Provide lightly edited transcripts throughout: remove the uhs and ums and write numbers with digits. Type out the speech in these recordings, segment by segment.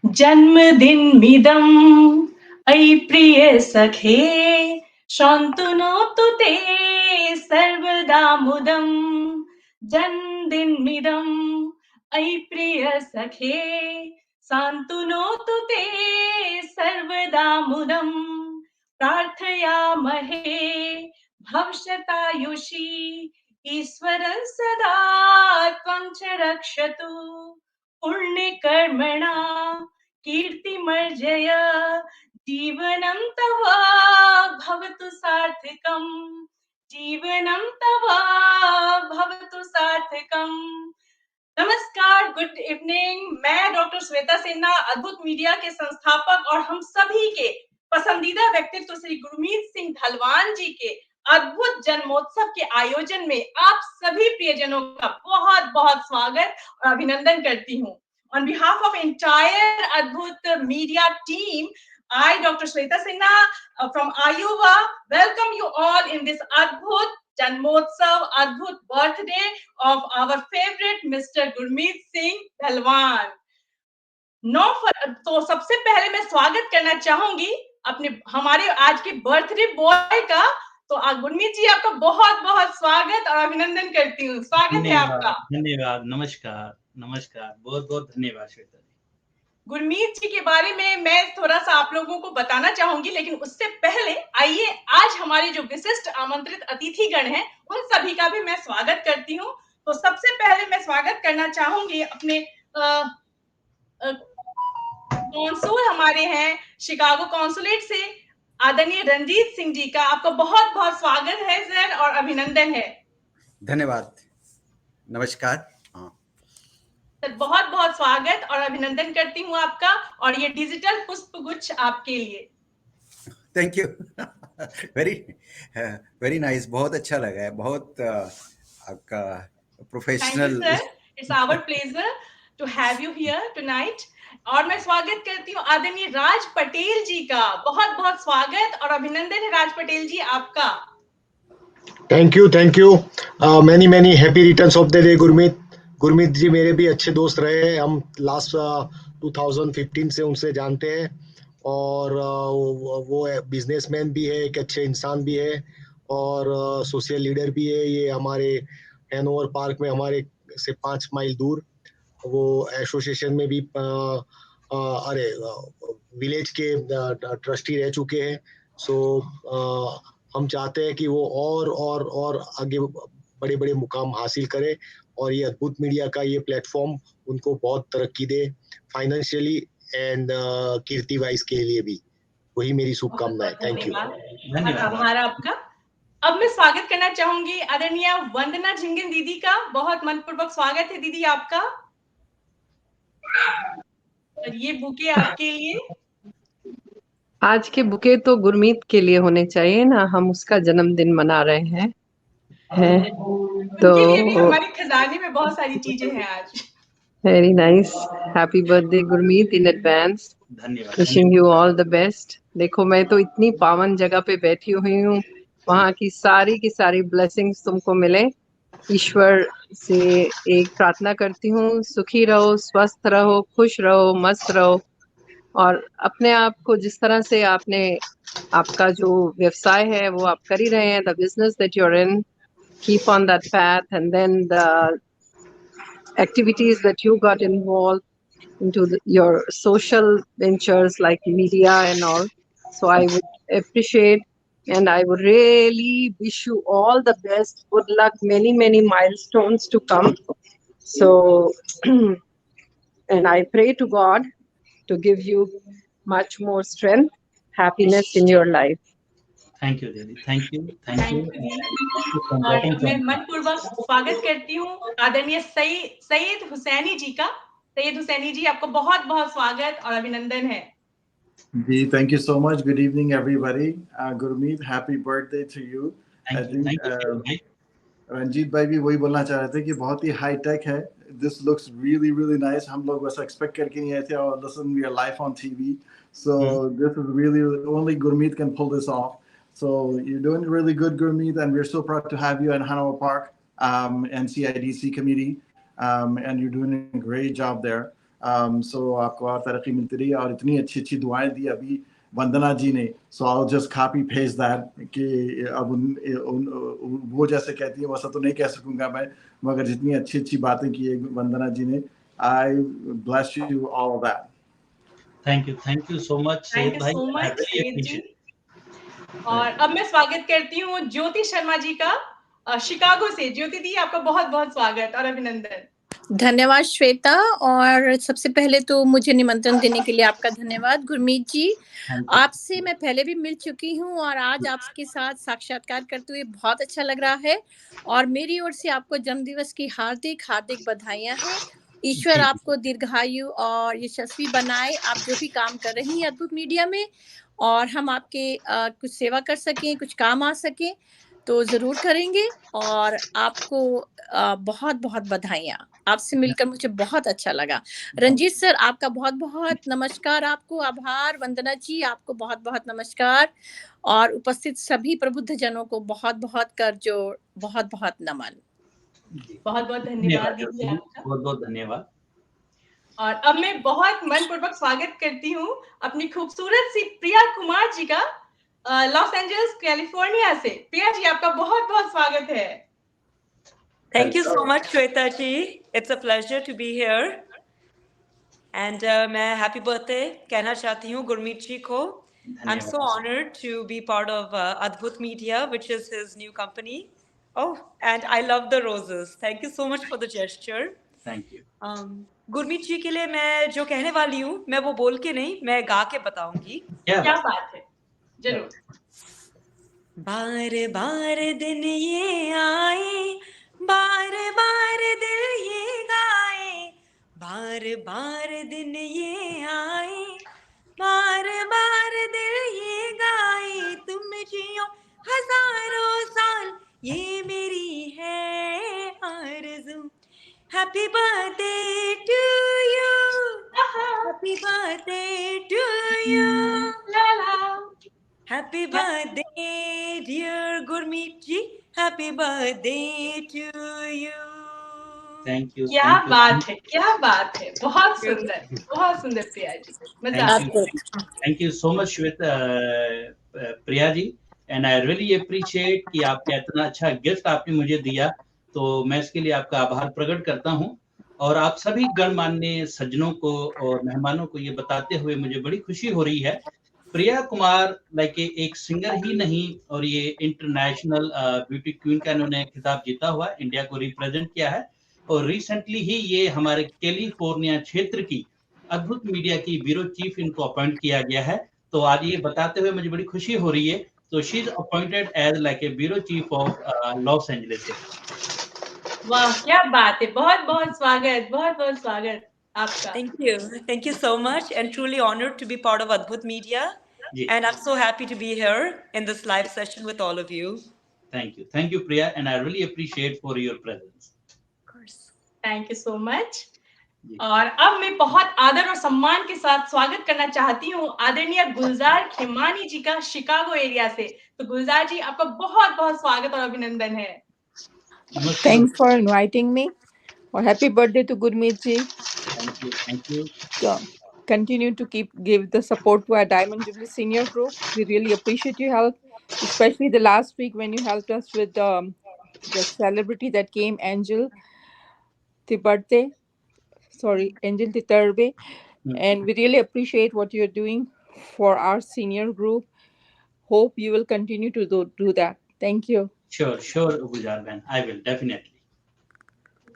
जन्मदिनमिदम् अयि प्रिय सखे शान्तनोतु ते सर्वदा मुदम् जन्मदिनमिदम् अयि प्रिय सखे शान्तनोतु ते सर्वदा मुदम् प्रार्थयामहे भविष्यतायुषी ईश्वरं सदा त्वं च रक्षतु पुण्यकर्मणा कीर्तिमर्जय जीवनं तव भवतु सार्थकम् जीवनं तव भवतु सार्थकम्। नमस्कार, गुड इवनिंग। मैं डॉक्टर श्वेता सिन्हा, अद्भुत मीडिया के संस्थापक और हम सभी के पसंदीदा व्यक्तित्व श्री गुरमीत सिंह ढलवान जी के अद्भुत जन्मोत्सव के आयोजन में आप सभी प्रियजनों का बहुत बहुत स्वागत और अभिनंदन करती हूँ। On behalf of entire Adbhut media team, I, Dr. Shweta Sinha from Iowa, welcome you all in this Adbhut Janmotsav, Adbhut birthday of our favorite Mr. Gurmeet Singh Dhalwan. तो सबसे पहले मैं स्वागत करना चाहूंगी अपने हमारे आज के बर्थडे बॉय का। तो गुरमीत जी, आपका बहुत बहुत स्वागत और अभिनंदन करती हूँ। स्वागत है आपका। धन्यवाद। नमस्कार नमस्कार, बहुत बहुत धन्यवाद श्वेता जी। गुरमीत जी के बारे में मैं थोड़ा सा आप लोगों को बताना चाहूंगी, लेकिन उससे पहले आइए आज हमारे जो विशिष्ट आमंत्रित अतिथिगण हैं उन सभी का भी मैं स्वागत करती हूँ। तो सबसे पहले मैं स्वागत करना चाहूंगी अपने कॉन्सुल हमारे हैं शिकागो कॉन्सुलेट से, आदरणीय रंजीत सिंह जी का। आपका बहुत बहुत स्वागत है सर और अभिनंदन है। धन्यवाद, नमस्कार। सर बहुत बहुत स्वागत और अभिनंदन करती हूँ आपका, और ये डिजिटल पुष्प गुच्छ आपके लिए। Thank you. वेरी नाइस, बहुत अच्छा लगा है, बहुत आपका professional. It's our pleasure to have you here tonight. और मैं स्वागत करती हूँ आदरणीय राज पटेल जी का। बहुत बहुत स्वागत और अभिनंदन है राज पटेल जी आपका। Thank you. Many many happy returns of the day Gurmeet. Gurmeet ji मेरे भी अच्छे दोस्त रहे हैं, हम लास्ट 2015 से उनसे जानते हैं, और वो बिजनेसमैन भी है, एक अच्छे इंसान भी है, और सोशल लीडर भी है। ये हमारे हैनोवर पार्क में हमारे से 5 माइल दूर वो एसोसिएशन में भी विलेज के ट्रस्टी रह चुके हैं। सो हम चाहते हैं कि वो और आगे बड़े बड़े मुकाम हासिल करे, और ये अद्भुत मीडिया का ये प्लेटफॉर्म उनको बहुत तरक्की दे, फाइनेंशियली एंड कीर्ति वाइज के लिए भी। वही मेरी शुभकामनाएं। Thank you. धन्यवाद आपका। अब मैं स्वागत करना चाहूंगी आदरणीय वंदना झिंगन दीदी का। बहुत मनपूर्वक स्वागत है दीदी आपका, और ये बुके आपके लिए। आज के बुके तो गुरमीत के लिए होने चाहिए ना, हम उसका जन्मदिन मना रहे हैं तो उनके लिए भी हमारे खजाने में बहुत सारी चीजें हैं आज। Very nice, happy birthday Gurmeet in advance. धन्यवाद। Wishing you all the best. देखो, मैं तो इतनी पावन जगह पे बैठी हुई हूँ, वहाँ की सारी ब्लेसिंग्स तुमको मिले। ईश्वर से एक प्रार्थना करती हूँ, सुखी रहो, स्वस्थ रहो, खुश रहो, मस्त रहो, और अपने आप को जिस तरह से आपका जो व्यवसाय है वो आप कर ही रहे हैं, the business that you are in, keep on that path, and then the activities that you got involved into your social ventures like media and all. So I would appreciate, and I would really wish you all the best, good luck, many milestones to come. So and I pray to God to give you much more strength, happiness in your life. Thank you दीदी, thank you. और मैं मनपूर्वक स्वागत करती हूँ आदरणीय सैयद हुसैनी जी का। सैयद हुसैनी जी, आपको बहुत बहुत स्वागत और अभिनंदन है जी। Thank you so much. Good evening everybody. Gurmeet, happy birthday to you. Ranjeet भाई भी वही बोलना चाह रहे थे कि बहुत ही हाई टेक है। This looks really nice. हम लोग वैसा एक्सपेक्ट करके नहीं आए थे, और listen, we are live on TV, so this is really only Gurmeet can pull this off. So you're doing really good, Gurmeet, and we're so proud to have you in Hanover Park and CIDC committee, and you're doing a great job there. सो आपको और तरक्की मिलती रही और इतनी अच्छी अच्छी दुआएं दी अभी वंदना जी ने. So I will just copy paste that कि अब वो जैसे कहती है वैसा तो नहीं कह सकूंगा मैं, मगर जितनी अच्छी अच्छी बातें की है वंदना जी ने, आई bless you all of that. Thank you so much thank you so much श्वेत जी. और अब मैं स्वागत करती हूँ ज्योति शर्मा जी का शिकागो से. ज्योति दी, आपका बहुत बहुत स्वागत और अभिनंदन. धन्यवाद श्वेता, और सबसे पहले तो मुझे निमंत्रण देने के लिए आपका धन्यवाद गुरमीत जी. आपसे मैं पहले भी मिल चुकी हूँ और आज आपके साथ साक्षात्कार करते हुए बहुत अच्छा लग रहा है. और मेरी ओर से आपको जन्मदिवस की हार्दिक हार्दिक बधाइयाँ हैं. ईश्वर आपको दीर्घायु और यशस्वी बनाए. आप जो भी काम कर रही हैं अद्भुत मीडिया में, और हम आपके कुछ सेवा कर सकें, कुछ काम आ सके तो जरूर करेंगे. और आपको बहुत बहुत बधाइयाँ. आपसे मिलकर मुझे बहुत अच्छा लगा. रंजीत सर, आपका बहुत बहुत नमस्कार. आपको आभार. वंदना जी, आपको बहुत बहुत नमस्कार. और उपस्थित सभी प्रबुद्ध जनों को बहुत बहुत कर जोड़, बहुत बहुत नमन. बहुत बहुत धन्यवाद दीदी आपका. बहुत बहुत धन्यवाद. और अब मैं बहुत मनपूर्वक स्वागत करती हूँ अपनी खूबसूरत सी प्रिया कुमार जी का लॉस एंजल्स कैलिफोर्निया से. प्रिया जी, आपका बहुत बहुत स्वागत है. Thank you so much, Shweta ji. It's a pleasure to be here. And मैं happy birthday कहना चाहती हूँ गुरमीत जी को. I'm so honored to be part of Adbhut Media, which is his new company. Oh, and I love the roses. Thank you so much for the gesture. Thank you. Gurmeet जी के लिए मैं जो कहने वाली हूँ, मैं वो बोल के नहीं, मैं गा के बताऊंगी. क्या बात है, जरूर. बार बार दिन ये आए, बार बार दिल ये गाए, बार बार दिन ये आए, बार बार दिल ये गाए, तुम जियो हजारों साल, ये मेरी है आरज़ू. Happy birthday to you, happy birthday to you, la la. Happy birthday dear Gurmeet ji, happy birthday to you. Thank you. क्या बात है, क्या बात है. बहुत सुंदर, बहुत सुंदर प्रिया जी. मजा आ गया. Thank you so much Priya ji. And I really appreciate कि आपका इतना अच्छा गिफ्ट आपने मुझे दिया, तो मैं इसके लिए आपका आभार प्रकट करता हूं. और आप सभी गणमान्य सज्जनों को और मेहमानों को ये बताते हुए मुझे बड़ी खुशी हो रही है. प्रिया कुमार लाइक एक सिंगर ही नहीं, और ये इंटरनेशनल ब्यूटी क्वीन का इन्होंने खिताब जीता हुआ, इंडिया को रिप्रेजेंट किया है. और रिसेंटली ही ये हमारे कैलिफोर्निया क्षेत्र की अद्भुत मीडिया की ब्यूरो चीफ इनको अपॉइंट किया गया है. तो आज ये बताते हुए मुझे बड़ी खुशी हो रही है. तो she is appointed as like a bureau chief of Los Angeles. वाह, क्या बात है. बहुत बहुत स्वागत, बहुत बहुत स्वागत आपका. Thank you so much, and truly honored to be part of Adbhut Media. And I'm so happy to be here in this live session with all of you. Thank you Priya, and I really appreciate for your presence. Of course. Thank you so much. और अब मैं बहुत आदर और सम्मान के साथ स्वागत करना चाहती हूँ आदरणीय गुलजार खेमानी जी का शिकागो एरिया से. तो गुलजार जी, आपका बहुत बहुत स्वागत और अभिनंदन है. Thanks for inviting me. Or happy birthday to Gurmeet ji. Thank you. So, continue to give the support to our Diamond Jubilee Senior Group. We really appreciate your help, especially the last week when you helped us with the celebrity that came, Angel Titarbe. And we really appreciate what you're doing for our senior group. Hope you will continue to do that. Thank you. Sure, Gulzar Ben. I will definitely.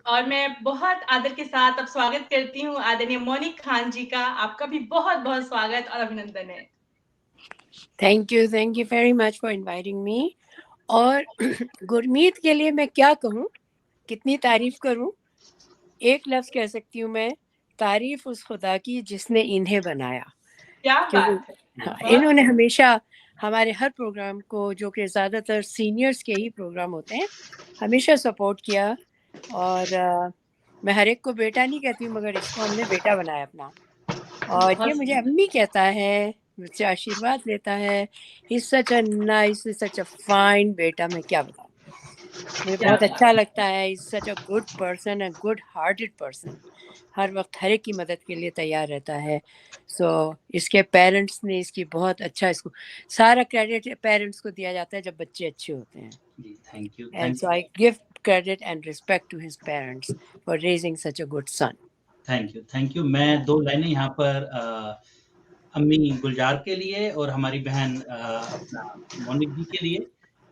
और मैं बहुत आदर के साथ अब स्वागत करती हूँ आदरणीय मोनिक खान जी का. आपका भी बहुत बहुत स्वागत और अभिनंदन है. Thank you very much for inviting me. और गुरमीत के लिए मैं क्या कहूँ, कितनी तारीफ करूँ. एक लफ्ज कह सकती हूँ मैं, तारीफ उस खुदा की जिसने इन्हें बनाया. क्या बात है. इन्होंने हमेशा हमारे हर प्रोग्राम को, जो कि ज़्यादातर सीनियर्स के ही प्रोग्राम होते हैं, हमेशा सपोर्ट किया. और मैं हर एक को बेटा नहीं कहती हूँ, मगर इसको हमने बेटा बनाया अपना. और ये मुझे अम्मी कहता है, मुझसे आशीर्वाद लेता है. He's such a nice, such a fine बेटा. मैं क्या बताऊँ. मुझे बहुत अच्छा लगता है। Is such a good person, a good hearted person, हर वक्त हर एक की मदद के लिए तैयार रहता है। सो इसके पेरेंट्स ने इसकी बहुत अच्छा, इसको सारा क्रेडिट पेरेंट्स को दिया जाता है जब बच्चे अच्छे होते हैं। जी thank you. And so I give credit and respect to his parents for raising such a good son. Thank you. मैं 2 लाइनें यहाँ पर अम्मी गुलजार के लिए और हमारी बहन अपना मोनिक जी के लिए,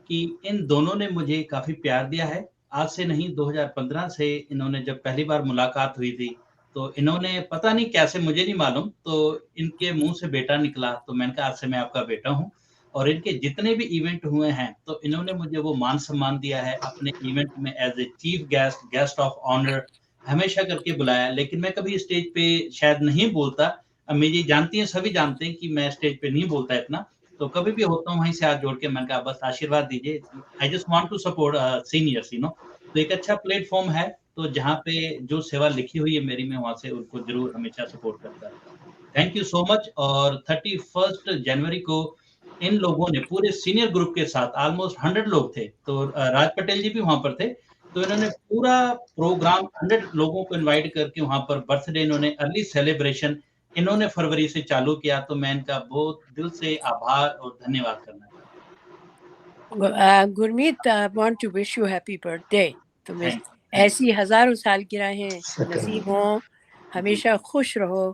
कि इन दोनों ने मुझे काफ़ी प्यार दिया है। आज से नहीं, 2015 से इन्होंने जब पहली बार मुलाकात हुई थी, तो इन्होंने पता नहीं कैसे, मुझे नहीं मालूम, तो इनके मुँह से बेटा निकला, तो मैंने कहा आज से मैं आपका बेटा हूँ। और इनके जितने भी इवेंट हुए हैं, तो इन्होंने मुझे वो मान-सम्मान दिया है अपने इवेंट में as a chief guest, guest of honour हमेशा करके बुलाया। लेकिन मैं कभी स्टेज पे शायद नहीं बोलता। अम्मी जी जानती हैं, सभी जानते हैं कि मैं स्टेज पे नहीं बोलता इतना, तो कभी भी होता हूँ वहीं से हाथ जोड़ के मैंने कहा बस आशीर्वाद दीजिए। I just want to support seniors, you know. तो एक अच्छा प्लेटफ़ॉर्म है, तो जहाँ पे जो सेवा लिखी हुई है मेरी, मैं वहाँ से उनको ज़रूर हमेशा सपोर्ट करता रहता हूँ। Thank you so much. और 31 जनवरी को इन लोगों ने पूरे सीनियर ग्रुप के साथ ऑलमोस्ट 100 लोग थे, तो राज पटेल जी भी वहाँ पर थे। तो इन्होंने पूरा प्रोग्राम 100 लोगों को इनवाइट करके वहाँ पर बर्थडे, इन्होंने अर्ली सेलिब्रेशन इन्होंने फरवरी से चालू किया, तो मैं इनका बहुत दिल से आभार और धन्यवाद करना चाहता हूँ। Gurmeet, I want to wish you happy birthday. तुम्हें थैंक ऐसी हजारों सालगिरहें नसीब हों, हमेशा खुश रहो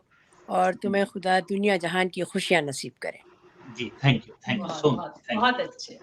और तुम्हें खुदा दुनिया जहान की खुशियां नसीब करे। जी, थैंक यू सो मच। बहुत अच्छे।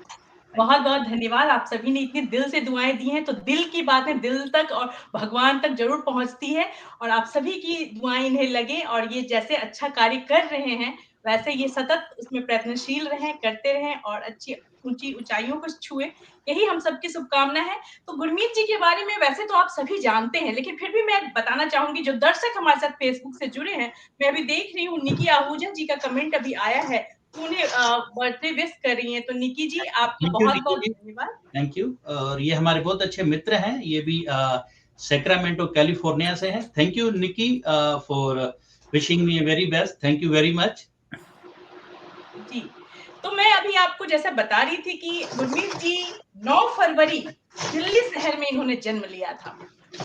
बहुत-बहुत धन्यवाद। आप सभी ने इतने दिल से दुआएँ दी हैं, तो दिल की बातें दिल तक और भगवान तक ज़रूर पहुँचती है, और आप सभी की दुआएँ इन्हें लगें, और ये जैसे अच्छा कार्य कर रहे हैं, वैसे ये सतत उसमें प्रयत्नशील रहें, करते रहें और अच्छी ऊँची ऊँचाइयों को छुएँ, यही हम सबकी शुभकामना है। तो गुरमीत जी के बारे में वैसे तो आप सभी जानते हैं, लेकिन फिर भी मैं बताना चाहूँगी, जो दर्शक हमारे साथ फेसबुक से जुड़े हैं, मैं अभी देख रही हूँ निकी आहूजा जी का कमेंट अभी आया है, उन्हें बर्थडे विश कर रही हैं। तो निकी जी, आपका थैंक यू बहुत-बहुत निकी जी, धन्यवाद। Thank you. और ये हमारे बहुत अच्छे मित्र हैं, ये भी सैक्रामेंटो कैलिफोर्निया से हैं। Thank you Nikki for wishing me very best. Thank you very much. जी, तो मैं अभी आपको जैसा बता रही थी कि गुरमीत जी 9 फरवरी दिल्ली शहर में इन्होंने जन्म लिया था,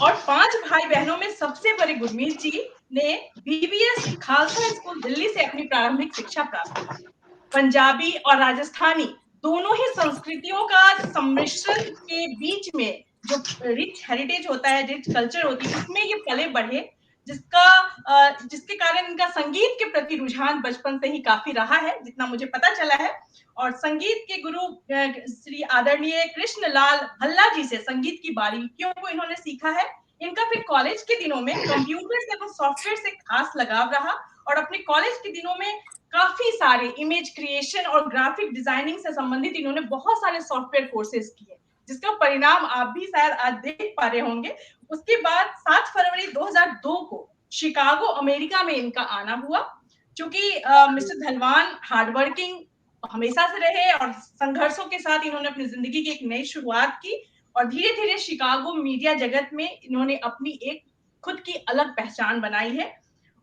और 5 भाई-बहनों में सबसे बड़े गुरमीत जी ने बीबीएस खालसा स्कूल दिल्ली से अपनी प्रारंभिक शिक्षा प्राप्त की। पंजाबी और राजस्थानी दोनों ही संस्कृतियों का सम्मिश्रण के बीच में जो रिच हेरिटेज होता है, रिच कल्चर होती है, उसमें ये पले बढ़े, जिसके कारण इनका संगीत के प्रति रुझान बचपन से ही काफी रहा है, जितना मुझे पता चला है। और संगीत के गुरु श्री आदरणीय कृष्णलाल भल्ला जी से संगीत की बारीकियों को इन्होंने सीखा है। इनका फिर कॉलेज के दिनों में कंप्यूटर से एवं सॉफ्टवेयर से खास लगाव रहा, और अपने कॉलेज के दिनों में काफी सारे इमेज क्रिएशन और ग्राफिक डिजाइनिंग से संबंधित इन्होंने बहुत सारे सॉफ्टवेयर कोर्सेज किए, जिसका परिणाम आप भी शायद आज देख पा रहे होंगे। उसके बाद 7 फरवरी 2002 को शिकागो अमेरिका में इनका आना हुआ। चूंकि मिस्टर धलवान हार्डवर्किंग हमेशा से रहे और संघर्षों के साथ इन्होंने अपनी जिंदगी की एक नई शुरुआत की, और धीरे-धीरे शिकागो मीडिया जगत में इन्होंने अपनी एक खुद की अलग पहचान बनाई है,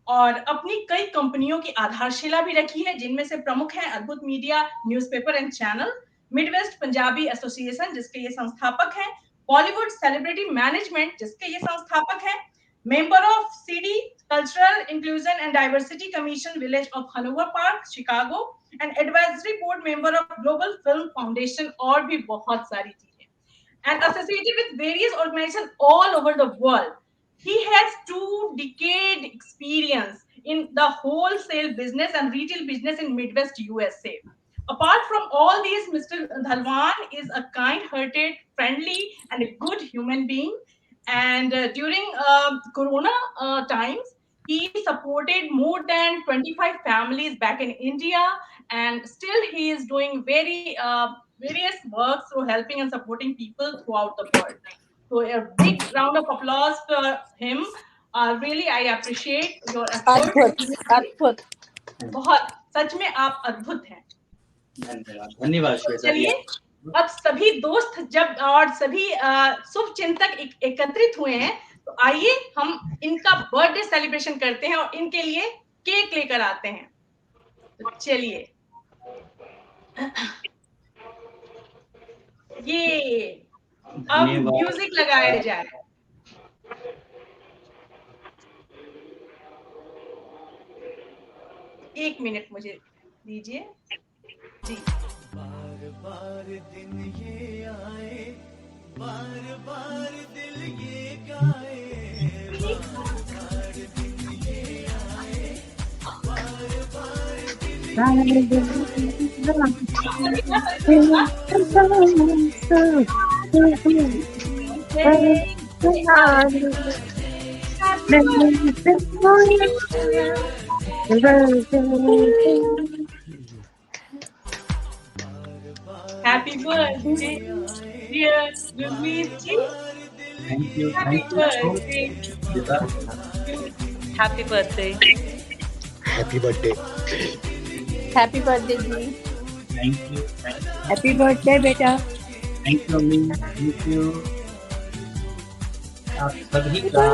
और अपनी कई कंपनियों की आधारशिला भी रखी है, जिनमें से प्रमुख हैं अद्भुत media newspaper and channel, Midwest Punjabi association जिसके ये संस्थापक हैं, बॉलीवुड सेलिब्रिटी मैनेजमेंट जिसके ये संस्थापक हैं, member of CD cultural inclusion and diversity commission village of Hanover park Chicago, and advisory board member of global film foundation, और भी बहुत सारी चीजें, and associated with various organizations all over the world. He has 2 decade experience in the wholesale business and retail business in Midwest USA. Apart from all these, Mr. Dhalwan is a kind-hearted, friendly, and a good human being. And during Corona times, he supported more than 25 families back in India, and still he is doing various works through helping and supporting people throughout the world. So a big round of applause for him. Really, I appreciate your efforts. अद्भुत। बहुत, सच में आप अद्भुत हैं। धन्यवाद श्वेता जी। चलिए, अब सभी दोस्त जब और सभी शुभ चिंतक एकत्रित हुए हैं, तो आइए हम इनका बर्थडे सेलिब्रेशन करते हैं और इनके लिए केक लेकर आते हैं। तो चलिए, ये अब धन्यवाद। म्यूजिक लगाया जाए। एक मिनट मुझे दीजिए जी। बार बार दिन ये आए, बार बार दिल ये गाए, बार बार दिन ये आए, बार बार दिल happy birthday dear Gurmeet ji. Thank you happy so birthday. Happy birthday. Happy birthday. Happy birthday ji. Thank you happy birthday बेटा। थैंक यू अम्मी, थैंक यू आप सभी का।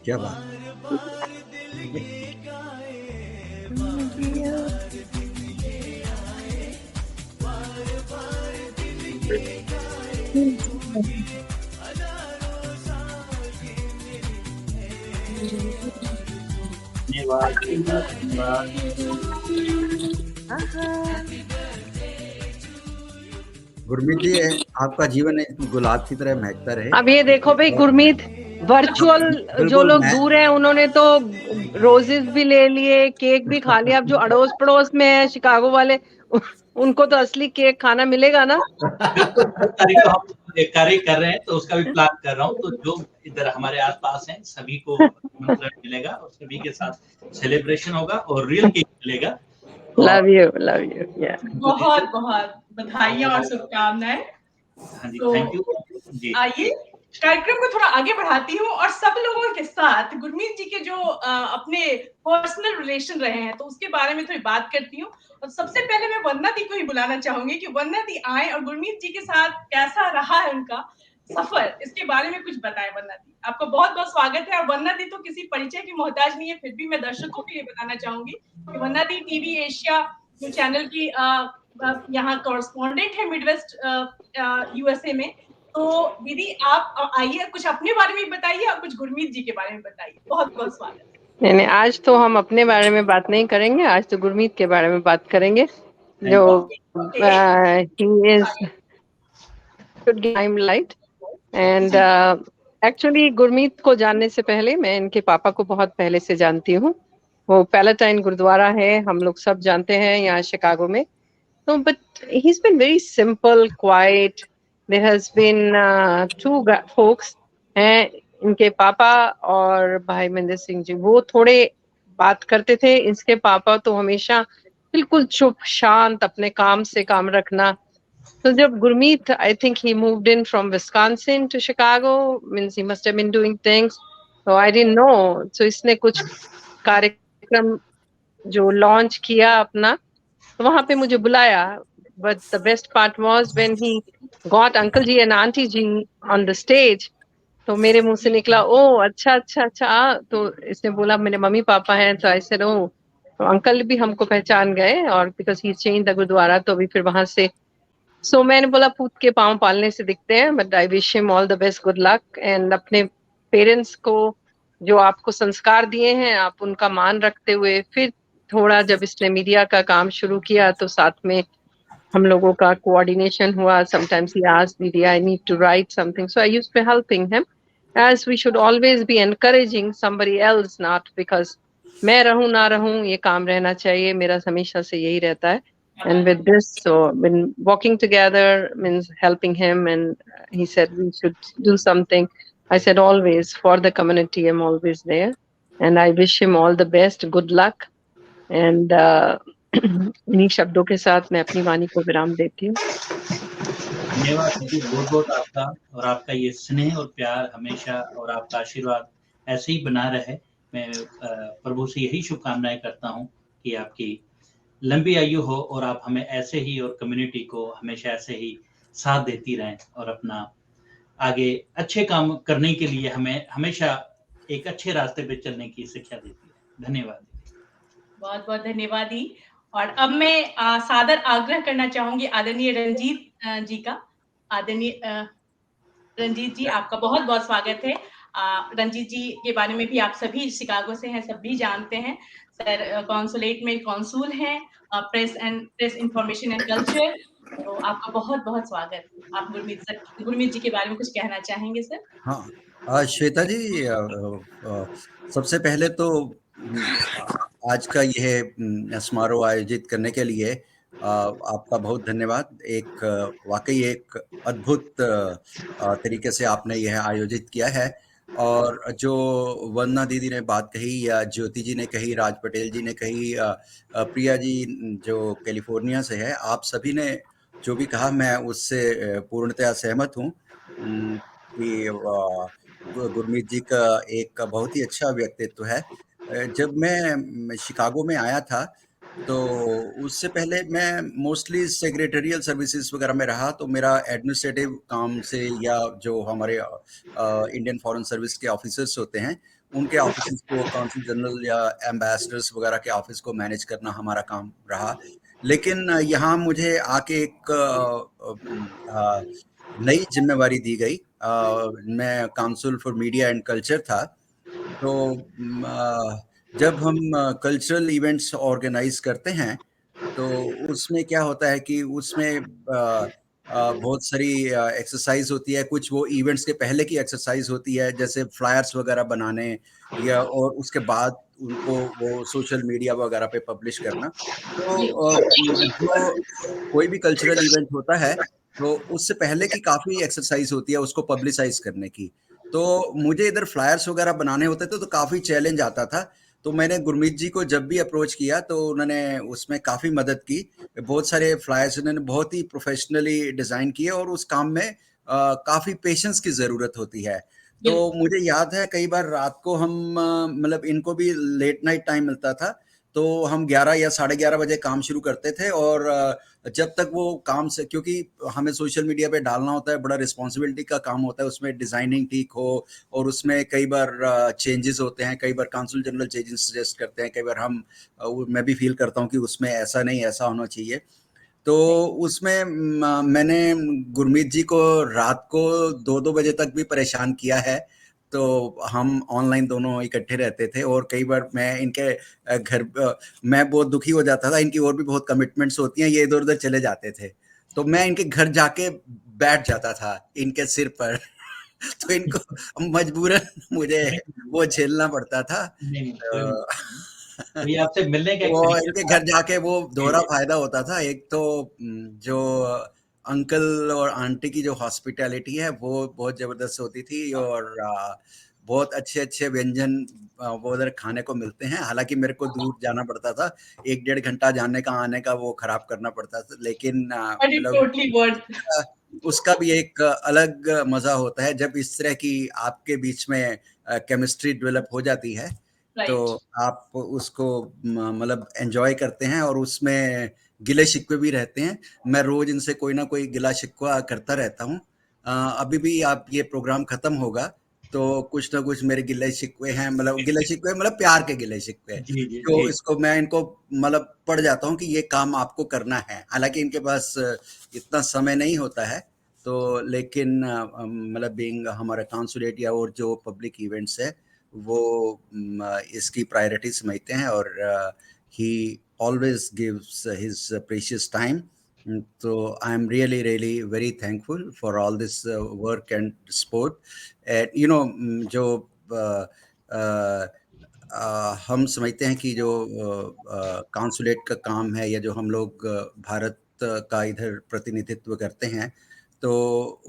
क्या बात। धन्यवाद धन्यवाद। गुरमीत जी, आपका जीवन एक गुलाब की तरह महकता रहे। अब ये देखो भाई गुरमीत, वर्चुअल जो लोग दूर हैं उन्होंने तो रोजेस भी ले लिए, केक भी खा लिया। अब जो अड़ोस पड़ोस में है शिकागो वाले, उनको तो असली केक खाना मिलेगा ना। बिल्कुल, 2 तारीख को हम एक कार्य कर रहे हैं तो उसका भी प्लान कर रहा हूँ। तो जो इधर हमारे आसपास हैं सभी को आमंत्रण मिलेगा और सभी के साथ सेलिब्रेशन होगा और रियल केक मिलेगा। लव यू या। बहुत बहुत बधाइयाँ और शुभकामनाएं। हाँ जी, तो थैंक यू जी। आइए कार्यक्रम को थोड़ा आगे बढ़ाती हूँ और सब लोगों के साथ गुरमीत जी के जो अपने पर्सनल रिलेशन रहे हैं तो उसके बारे में थोड़ी बात करती हूँ। और सबसे पहले मैं वंदना दी को ही बुलाना चाहूंगी कि वंदना दी आए और गुरमीत जी के साथ कैसा रहा है उनका सफर, इसके बारे में कुछ बताएं। वंदना दी, आपका बहुत बहुत स्वागत है। और वंदना दी तो किसी परिचय की मोहताज नहीं है, फिर भी मैं दर्शकों के लिए बताना चाहूंगी कि वंदना दी टीवी एशिया जो चैनल की यहाँ कॉरेस्पॉन्डेंट है मिडवेस्ट यूएसए में। तो दीदी आप आइए, कुछ अपने बारे में बताइए और कुछ गुरमीत जी के बारे में बताइए। बहुत बहुत स्वागत है। नहीं, आज तो हम अपने बारे में बात नहीं करेंगे, आज तो गुरमीत के बारे में बात करेंगे जो he is should give limelight and actually Gurmeet को जानने से पहले मैं इनके पापा को बहुत पहले से जानती हूँ। वो पैलेटाइन गुरुद्वारा है, हम लोग सब जानते हैं यहाँ शिकागो में। तो but he is been very simple quite. There has been 2 folks हैं, इनके पापा और भाई महेंद्र सिंह जी। वो थोड़े बात करते थे, इसके पापा तो हमेशा बिल्कुल चुप शांत अपने काम से काम रखना। तो जब Gurmeet, I think he moved in from Wisconsin to Chicago, means he must have been doing things, so I didn't know. So इसने कुछ कार्यक्रम जो लॉन्च किया अपना, तो वहां पे मुझे बुलाया। But the best part was when he got uncle ji and auntie ji on the stage, तो मेरे मुंह से निकला ओ अच्छा अच्छा अच्छा। तो इसने बोला मेरे मम्मी पापा हैं, तो I said oh, तो अंकल भी हमको पहचान गए और because he changed the gurdwara, तो अभी फिर वहां से सो मैंने बोला पूत के पांव पालने से दिखते हैं, but I wish him all the best, good luck. And अपने पेरेंट्स को जो आपको संस्कार दिए हैं, आप उनका मान रखते हुए फिर थोड़ा जब इसने मीडिया का काम शुरू किया तो साथ में हम लोगों का कोऑर्डिनेशन हुआ। समटाइम्स ही आस्क्ड दीदी I need to write something, so I used to helping him as we should always be encouraging somebody else, not because मैं रहूं ना रहूं, ये काम रहना चाहिए। मेरा हमेशा से यही रहता है। And with this, so when walking together means helping him, and he said we should do something. I said always for the community, I'm always there, and I wish him all the best, good luck. And इन्हीं शब्दों के साथ मैं अपनी वाणी को विराम देती हूँ। धन्यवाद दीदी, बहुत बहुत आपका, और आपका ये स्नेह और प्यार हमेशा और आपका आशीर्वाद ऐसे ही बना रहे। मैं प्रभु से यही शुभकामनाएं करता हूँ कि आपकी लंबी आयु हो और आप हमें ऐसे ही और कम्युनिटी को हमेशा ऐसे ही साथ देती रहें और अपना आगे अच्छे काम करने के लिए हमें हमेशा एक अच्छे रास्ते पे चलने की शिक्षा देती है। धन्यवाद। बहुत बहुत धन्यवाद जी। और अब मैं सादर आग्रह करना चाहूंगी आदरणीय रंजीत जी का। आदरणीय रंजीत जी, आपका बहुत बहुत स्वागत है। रंजीत जी के बारे में भी आप सभी शिकागो से हैं, सभी जानते हैं। सर कॉन्सुलेट में कॉन्सूल हैं, प्रेस इंफॉर्मेशन एंड कल्चर। तो आपका बहुत बहुत स्वागत। आप गुरमीत जी के बारे में कुछ कहना चाहेंगे सर? हाँ, श्वेता जी, सबसे पहले तो आज का यह समारोह आयोजित करने के लिए आपका बहुत धन्यवाद। एक वाकई एक अद्भुत तरीके से आपने यह आयोजित किया है। और जो वंदना दीदी ने बात कही या ज्योति जी ने कही, राज पटेल जी ने कही, प्रिया जी जो कैलिफोर्निया से है, आप सभी ने जो भी कहा मैं उससे पूर्णतया सहमत हूँ कि गुरमीत जी का एक बहुत ही अच्छा व्यक्तित्व है। जब मैं शिकागो में आया था तो उससे पहले मैं मोस्टली सेक्रेटरियल सर्विसेज वगैरह में रहा, तो मेरा एडमिनिस्ट्रेटिव काम से या जो हमारे इंडियन फॉरेन सर्विस के ऑफिसर्स होते हैं उनके ऑफिस को, काउंसिल जनरल या एम्बेसडर्स वगैरह के ऑफिस को मैनेज करना हमारा काम रहा। लेकिन यहाँ मुझे आके एक नई जिम्मेवारी दी गई। मैं council for media and culture था। तो जब हम कल्चरल इवेंट्स ऑर्गेनाइज करते हैं तो उसमें क्या होता है कि उसमें बहुत सारी एक्सरसाइज होती है। कुछ वो इवेंट्स के पहले की एक्सरसाइज होती है, जैसे फ्लायर्स वगैरह बनाने या और उसके बाद उनको वो सोशल मीडिया वगैरह पे पब्लिश करना। तो जो कोई भी कल्चरल इवेंट होता है तो उससे पहले की काफ़ी एक्सरसाइज होती है उसको पब्लिसाइज करने की। तो मुझे इधर फ्लायर्स वगैरह बनाने होते थे तो काफ़ी चैलेंज आता था। तो मैंने गुरमीत जी को जब भी अप्रोच किया तो उन्होंने उसमें काफ़ी मदद की। बहुत सारे फ्लायर्स उन्होंने बहुत ही प्रोफेशनली डिज़ाइन किए और उस काम में काफ़ी पेशेंस की ज़रूरत होती है। तो मुझे याद है कई बार रात को हम मतलब इनको भी लेट नाइट टाइम मिलता था तो हम 11 या 11:30 बजे काम शुरू करते थे। और जब तक वो काम से, क्योंकि हमें सोशल मीडिया पे डालना होता है, बड़ा रिस्पॉन्सिबिलिटी का काम होता है, उसमें डिज़ाइनिंग ठीक हो और उसमें कई बार चेंजेस होते हैं, कई bar council general changes suggest करते हैं, कई बार मैं भी फील करता हूँ कि उसमें ऐसा नहीं, ऐसा होना चाहिए। तो उसमें मैंने गुरमीत जी को रात को 2-2 बजे तक भी परेशान किया है। तो हम ऑनलाइन दोनों इकट्ठे रहते थे और कई बार मैं इनके घर मैं बहुत दुखी हो जाता था। इनकी और भी बहुत कमिटमेंट्स होती हैं, ये इधर-उधर चले जाते थे। तो मैं इनके घर जाके बैठ जाता था इनके सिर पर। तो इनको मजबूरन मुझे वो झेलना पड़ता था। तो ये आपसे मिलने का एक वो तरीका इनके था। घर जाके वो दोहरा फायदा होता था। एक तो जो अंकल और आंटी की जो हॉस्पिटैलिटी है वो बहुत जबरदस्त होती थी और बहुत अच्छे-अच्छे व्यंजन वो उधर खाने को मिलते हैं। हालाँकि मेरे को दूर जाना पड़ता था, 1 डेढ़ घंटा जाने का, आने का वो खराब करना पड़ता था। लेकिन But it totally worth. उसका भी एक अलग मज़ा होता है जब इस तरह की आपके बीच में केमिस्ट्री डेवलप हो जाती है। तो आप उसको मतलब एन्जॉय करते हैं और उसमें गिले-शिकवे भी रहते हैं। मैं रोज़ इनसे कोई ना कोई गिला-शिकवा करता रहता हूँ। अभी भी आप ये प्रोग्राम खत्म होगा तो कुछ ना कुछ मेरे गिले-शिकवे हैं, मतलब गिले-शिकवे मतलब प्यार के गिले-शिकवे। जी, जी, तो जी। इसको मैं इनको मतलब पड़ जाता हूँ कि ये काम आपको करना है। हालाँकि इनके पास इतना समय नहीं होता है, तो लेकिन मतलब बीइंग हमारा काउंसुलेट या और जो पब्लिक इवेंट्स है वो इसकी प्रायोरिटी समझते हैं और he always gives his precious time. तो I am really very thankful for all this work and support. And you know जो हम समझते हैं कि जो काउंसुलेट का काम है या जो हम लोग भारत का इधर प्रतिनिधित्व करते हैं, तो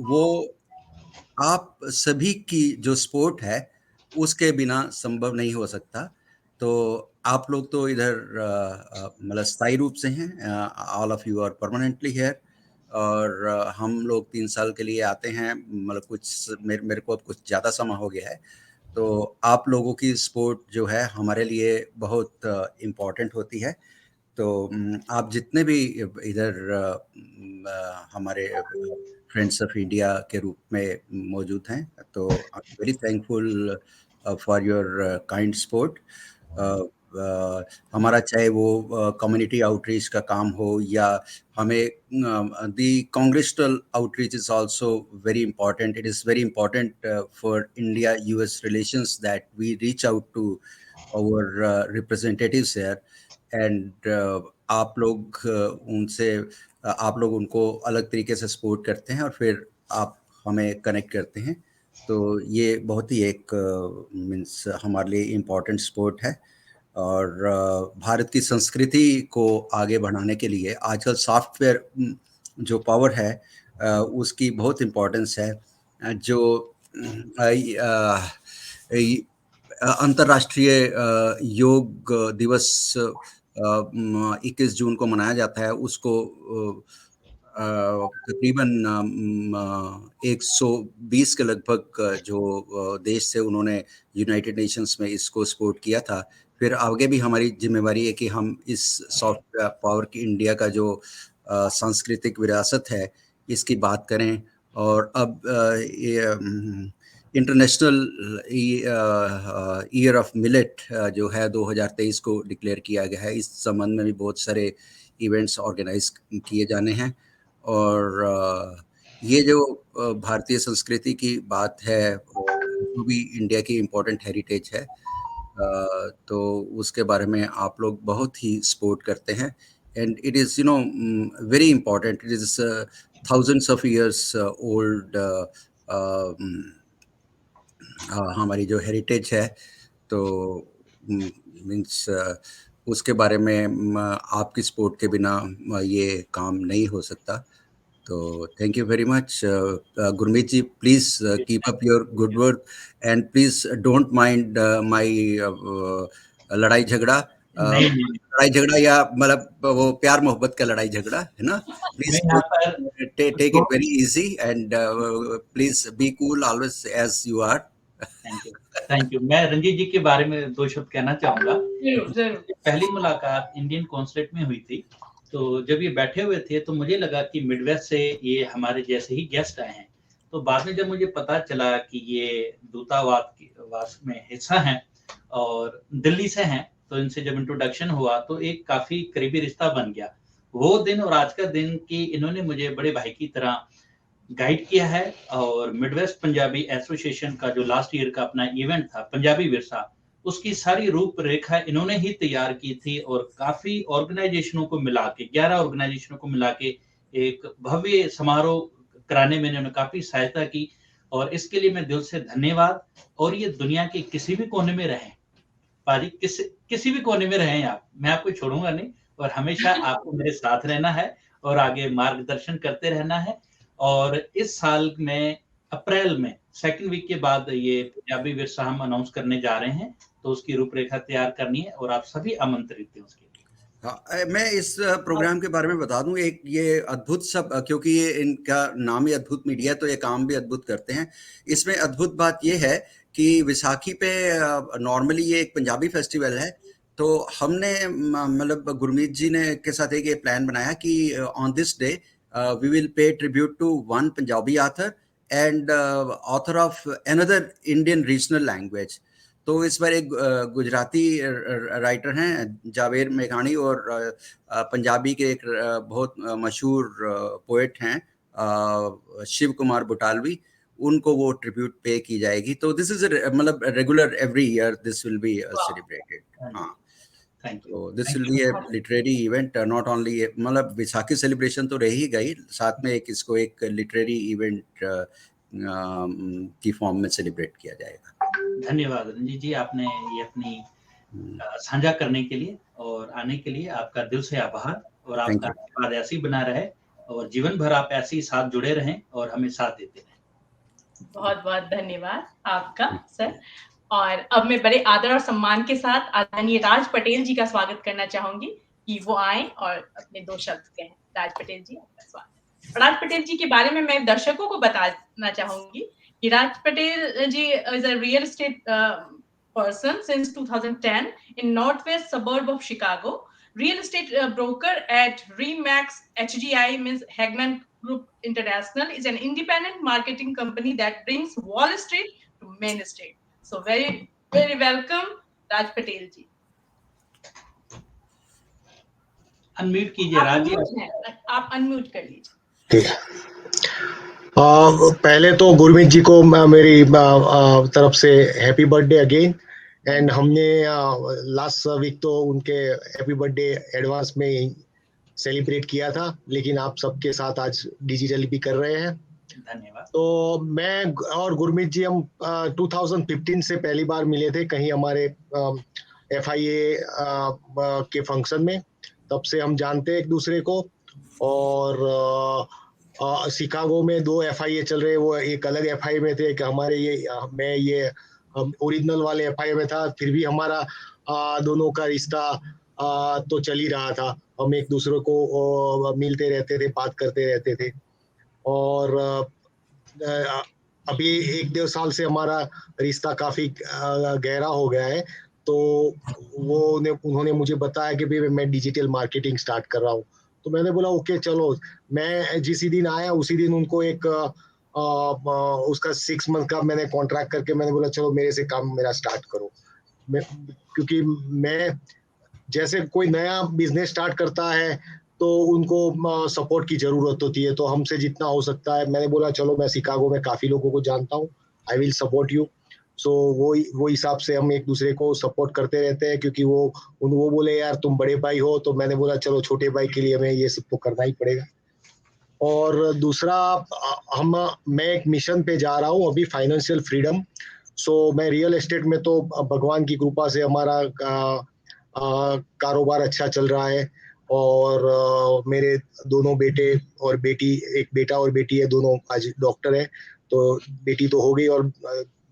वो आप सभी की जो सपोर्ट है उसके बिना संभव नहीं हो सकता। तो आप लोग तो इधर मतलब स्थायी रूप से हैं, all of you are permanently here. और हम लोग 3 साल के लिए आते हैं, मतलब कुछ मेरे को अब कुछ ज़्यादा समय हो गया है। तो आप लोगों की सपोर्ट जो है हमारे लिए बहुत इम्पोर्टेंट होती है। तो आप जितने भी इधर हमारे फ्रेंड्स ऑफ इंडिया के रूप में मौजूद हैं, तो I am very thankful for your kind support. हमारा चाहे वो कम्युनिटी आउटरीच का काम हो या हमें the congressional outreach is also very important. It is very important for India-US relations that we reach out to our representatives here, and आप लोग उनको अलग तरीके से सपोर्ट करते हैं और फिर आप हमें कनेक्ट करते हैं, तो ये बहुत ही एक मीन्स हमारे लिए इम्पोर्टेंट सपोर्ट है। और भारत की संस्कृति को आगे बढ़ाने के लिए आजकल सॉफ्टवेयर जो पावर है उसकी बहुत इम्पोर्टेंस है। जो अंतर्राष्ट्रीय योग दिवस 21 जून को मनाया जाता है, उसको तकरीबन 120 के लगभग जो देश से उन्होंने यूनाइटेड नेशंस में इसको सपोर्ट किया था। फिर आगे भी हमारी जिम्मेवारी है कि हम इस सॉफ्ट पावर की इंडिया का जो सांस्कृतिक विरासत है इसकी बात करें। और अब इंटरनेशनल ईयर ऑफ मिलेट जो है 2023 को डिक्लेयर किया गया है, इस संबंध में भी बहुत सारे इवेंट्स ऑर्गेनाइज किए जाने हैं। और ये जो भारतीय संस्कृति की बात है वो भी इंडिया की इम्पोर्टेंट हेरिटेज है, तो उसके बारे में आप लोग बहुत ही सपोर्ट करते हैं। And it is very important, it is thousands of years old हमारी जो हेरिटेज है, तो मीन्स उसके बारे में आपकी सपोर्ट के बिना ये काम नहीं हो सकता। तो thank you very much Gurmeet ji, please keep up your good work and please don't mind my लड़ाई झगड़ा या मतलब वो प्यार मोहब्बत का लड़ाई झगड़ा है ना। Please take it very easy and please be cool always as you are. Thank you. मैं रंजीत जी के बारे में 2 शब्द कहना चाहूंगा। पहली मुलाकात इंडियन कॉन्सुलेट में हुई थी, तो जब ये बैठे हुए थे तो मुझे लगा कि मिडवेस्ट से ये हमारे जैसे ही गेस्ट आए हैं। तो बाद में जब मुझे पता चला कि ये दूतावास में हिस्सा हैं और दिल्ली से हैं, तो इनसे जब इंट्रोडक्शन हुआ तो एक काफी करीबी रिश्ता बन गया। वो दिन और आज का दिन कि इन्होंने मुझे बड़े भाई की तरह गाइड किया है। और मिडवेस्ट पंजाबी एसोसिएशन का जो लास्ट ईयर का अपना इवेंट था पंजाबी विरसा, उसकी सारी रूपरेखा इन्होंने ही तैयार की थी और काफी ऑर्गेनाइजेशनों को मिला के 11 ऑर्गेनाइजेशनों को मिला के एक भव्य समारोह कराने में इन्होंने काफी सहायता की, और इसके लिए मैं दिल से धन्यवाद। और ये दुनिया के किसी भी कोने में रहें पाजी, किसी भी कोने में रहें आप, मैं आपको छोड़ूंगा नहीं और हमेशा आपको मेरे साथ रहना है और आगे मार्गदर्शन करते रहना है। और इस साल में अप्रैल में 2nd वीक के बाद ये पंजाबी विरसा हम अनाउंस करने जा रहे हैं, तो उसकी रूपरेखा तैयार करनी है और आप सभी आमंत्रित हैं उसके लिए। हाँ, मैं इस प्रोग्राम के बारे में बता दूं, एक ये अद्भुत सब, क्योंकि ये इनका नाम ही अद्भुत मीडिया है तो ये काम भी अद्भुत करते हैं। इसमें अद्भुत बात ये है कि विसाखी पे नॉर्मली ये एक पंजाबी फेस्टिवल है, तो हमने मतलब गुरमीत जी ने के साथ एक ये प्लान बनाया कि on this day we will pay tribute to one Punjabi author and author of another Indian regional language. तो इस बार एक गुजराती राइटर हैं जावेद मेघानी और पंजाबी के एक बहुत मशहूर पोएट हैं शिव कुमार बुटालवी, उनको वो ट्रिब्यूट पे की जाएगी। तो दिस इज मतलब regular every year this will be celebrated. हाँ, तो this will be A literary event, not only मतलब विसाखी सेलिब्रेशन तो रह ही गई, साथ में एक इसको एक लिटरेरी इवेंट की फॉर्म में सेलिब्रेट किया जाएगा। धन्यवाद रंजीत जी, आपने ये अपनी साझा करने के लिए और आने के लिए आपका दिल से आभार। और आपका आशीर्वाद ऐसे ही बना रहे और जीवन भर आप ऐसे ही साथ जुड़े रहें और हमें साथ देते रहें। बहुत बहुत धन्यवाद आपका सर। और अब मैं बड़े आदर और सम्मान के साथ आदरणीय राज पटेल जी का स्वागत करना चाहूंगी कि वो आए और अपने 2 शब्द कहें। राज पटेल जी, आपका स्वागत। राज पटेल जी के बारे में मैं दर्शकों को बताना चाहूंगी कि राज पटेल जी is a real estate person since 2010 in northwest suburb of Chicago. Real estate broker at Remax HGI means Hagman Group International is an independent marketing company that brings Wall Street to Main Street. So very very welcome Raj Patel ji. Unmute कीजिए राज जी। आप unmute कर लीजिए। ठीक है। पहले तो गुरमीत जी को मेरी तरफ से हैप्पी बर्थडे अगेन। एंड हमने लास्ट वीक तो उनके हैप्पी बर्थडे एडवांस में सेलिब्रेट किया था, लेकिन आप सबके साथ आज डिजिटली भी कर रहे हैं। धन्यवाद। तो मैं और गुरमीत जी हम 2015 से पहली बार मिले थे कहीं हमारे FIA के फंक्शन में। तब से हम जानते हैं एक दूसरे को। और शिकागो में 2 FIA चल रहे, वो एक अलग FIA में थे कि हमारे मैं ये ओरिजिनल वाले FIA में था। फिर भी हमारा दोनों का रिश्ता तो चल ही रहा था। हम एक दूसरे को मिलते रहते थे, बात करते रहते थे। और अभी 1-1.5 साल से हमारा रिश्ता काफी गहरा हो गया है। तो उन्होंने मुझे बताया कि भाई मैं डिजिटल मार्केटिंग स्टार्ट कर रहा हूँ। तो मैंने बोला ओके चलो। मैं जिस दिन आया उसी दिन उनको एक उसका 6 मंथ का मैंने कॉन्ट्रैक्ट करके मैंने बोला चलो मेरे से काम मेरा स्टार्ट करो। क्योंकि मैं जैसे कोई नया बिजनेस स्टार्ट करता है तो उनको सपोर्ट की जरूरत होती है। तो हमसे जितना हो सकता है, मैंने बोला चलो मैं शिकागो में काफी लोगों को जानता हूँ, आई विल सपोर्ट यू। सो वो हिसाब से हम एक दूसरे को सपोर्ट करते रहते हैं। क्योंकि वो बोले यार तुम बड़े भाई हो, तो मैंने बोला चलो छोटे भाई के लिए हमें ये सब तो करना ही पड़ेगा। और दूसरा मैं एक मिशन पे जा रहा हूँ अभी, फाइनेंशियल फ्रीडम। सो मैं रियल एस्टेट में तो भगवान की कृपा से हमारा कारोबार अच्छा चल रहा है। और मेरे दोनों बेटे और बेटी, एक बेटा और बेटी है, दोनों आज डॉक्टर है। तो बेटी तो हो गई और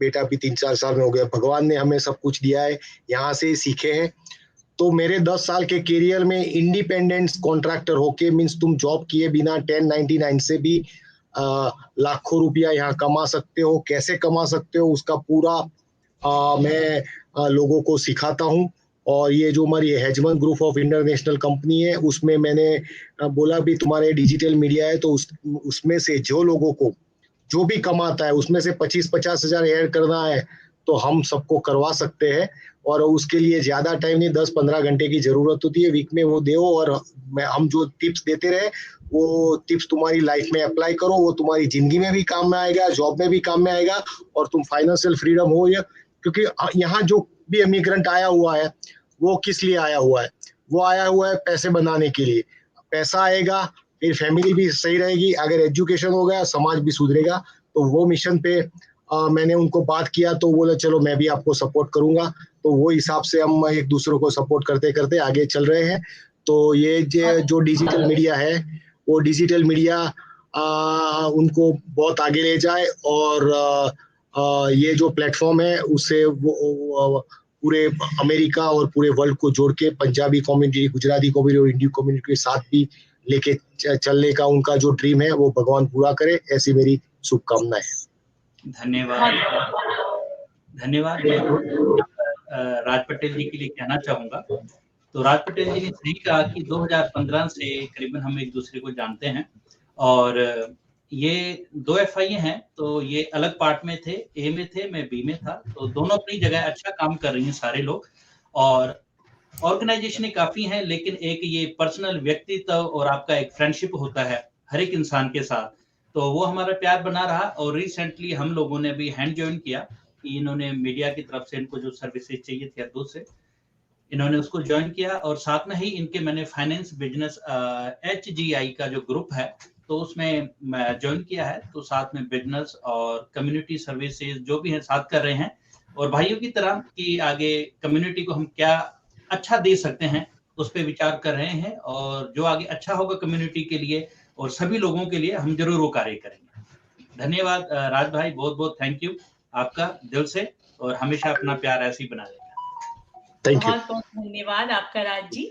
बेटा भी 3-4 साल में हो गया। भगवान ने हमें सब कुछ दिया है, यहाँ से सीखे हैं। तो मेरे 10 साल के करियर में इंडिपेंडेंस कॉन्ट्रैक्टर होके, मीन्स तुम जॉब किए बिना 1099 से भी लाखों रुपया यहाँ कमा सकते हो। कैसे कमा सकते हो उसका पूरा मैं लोगों को सिखाता हूँ। और ये जो हमारी हेजमन ग्रुप ऑफ इंटरनेशनल कंपनी है, उसमें मैंने बोला भी तुम्हारे डिजिटल मीडिया है, तो उसमें से जो लोगों को जो भी कमाता है उसमें से 25-50 हजार ऐड करना है तो हम सबको करवा सकते हैं। और उसके लिए ज्यादा टाइम नहीं, 10-15 घंटे की जरूरत होती है वीक में, वो दो। और हम जो टिप्स देते रहे वो टिप्स तुम्हारी लाइफ में अप्लाई करो, वो तुम्हारी जिंदगी में भी काम में आएगा, जॉब में भी काम में आएगा, और तुम फाइनेंशियल फ्रीडम हो। क्योंकि यहाँ जो भी इमिग्रेंट आया हुआ है वो किस लिए आया हुआ है? वो आया हुआ है पैसे बनाने के लिए। पैसा आएगा फिर फैमिली भी सही रहेगी, अगर एजुकेशन हो गया समाज भी सुधरेगा। तो वो मिशन पे मैंने उनको बात किया, तो बोले चलो मैं भी आपको सपोर्ट करूंगा। तो वो हिसाब से हम एक दूसरे को सपोर्ट करते करते आगे चल रहे हैं। तो ये जो डिजिटल मीडिया है, वो डिजिटल मीडिया उनको बहुत आगे ले जाए। और ये जो प्लेटफॉर्म है उससे वो पूरे अमेरिका और पूरे वर्ल्ड को जोड़ के पंजाबी कम्युनिटी, गुजराती कम्युनिटी और इंडियन कम्युनिटी के साथ भी लेके चलने का उनका जो ड्रीम है वो भगवान पूरा करे, ऐसी मेरी शुभकामनाएं। धन्यवाद। धन्यवाद। मैं राज पटेल जी के लिए कहना चाहूंगा। तो राज पटेल जी ने सही कहा कि 2015 से करीबन हम एक दूसरे को जानते हैं। और ये 2 FIA हैं, तो ये अलग पार्ट में थे, ए में थे, मैं बी में था। तो दोनों अपनी जगह अच्छा काम कर रही हैं सारे लोग, और ऑर्गेनाइजेशन काफी हैं। लेकिन एक ये पर्सनल व्यक्तित्व और आपका एक फ्रेंडशिप होता है हर एक इंसान के साथ, तो वो हमारा प्यार बना रहा। और रिसेंटली हम लोगों ने भी हैंड जॉइन किया कि इन्होंने मीडिया की तरफ से इनको जो सर्विसेज चाहिए थी अब्दुल से, इन्होंने उसको ज्वाइन किया। और साथ में ही इनके मैंने फाइनेंस बिजनेस HGI का जो ग्रुप है तो उसमें मैं ज्वाइन किया है। तो साथ में बिजनेस और कम्युनिटी सर्विसेज जो भी है साथ कर रहे हैं, और भाइयों की तरह कि आगे कम्युनिटी को हम क्या अच्छा दे सकते हैं उस पर विचार कर रहे हैं। और जो आगे अच्छा होगा कम्युनिटी के लिए और सभी लोगों के लिए, हम जरूर वो कार्य करेंगे। धन्यवाद राज भाई, बहुत बहुत थैंक यू आपका दिल से, और हमेशा अपना प्यार ऐसे ही बना रहे। बहुत बहुत धन्यवाद आपका राज जी।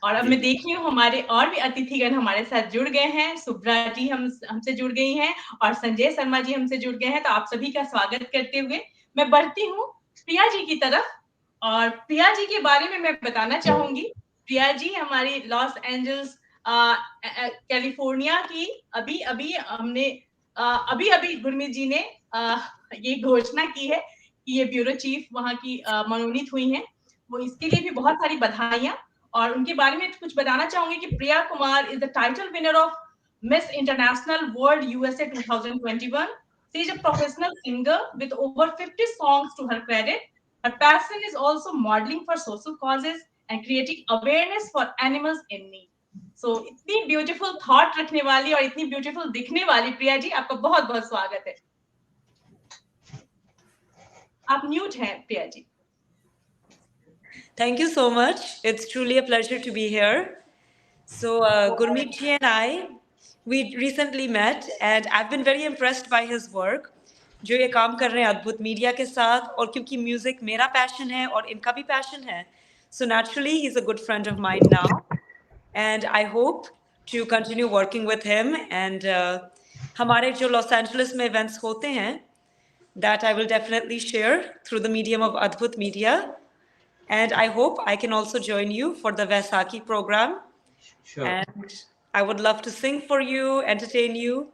और अब मैं देख रही हूँ हमारे और भी अतिथिगण हमारे साथ जुड़ गए हैं। सुब्रा जी हमसे जुड़ गई हैं और संजय शर्मा जी हमसे जुड़ गए हैं। तो आप सभी का स्वागत करते हुए मैं बढ़ती हूँ प्रिया जी की तरफ। और प्रिया जी के बारे में मैं बताना चाहूंगी। प्रिया जी हमारी लॉस एंजल्स कैलिफोर्निया की अभी गुरमीत जी ने ये घोषणा की है कि ये ब्यूरो चीफ वहाँ की मनोनीत हुई हैं, वो इसके लिए भी बहुत सारी बधाइयाँ। और उनके बारे में कुछ बताना चाहूंगी कि Priya Kumar is the title winner of Miss International World USA 2021. She is a professional singer with over 50 songs to her credit. Her passion is also modeling for social causes and creating awareness for animals in need. So इतनी beautiful thought रखने वाली और इतनी beautiful दिखने वाली प्रिया जी, आपका बहुत बहुत स्वागत है। आप म्यूट हैं Priya ji. Thank you so much. It's truly a pleasure to be here. So Gurmeet ji and I, we recently met and I've been very impressed by his work. जो ये काम कर रहे हैं अद्भुत मीडिया के साथ, और क्योंकि म्यूजिक मेरा पैशन है और इनका भी पैशन है, so naturally he's a good friend of mine now and I hope to continue working with him. And हमारे जो लॉस एंजलिस में events होते हैं, that I will definitely share through the medium of Adbhut Media. And I hope I can also join you for the Vaisakhi program. Sure. And I would love to sing for you, entertain you,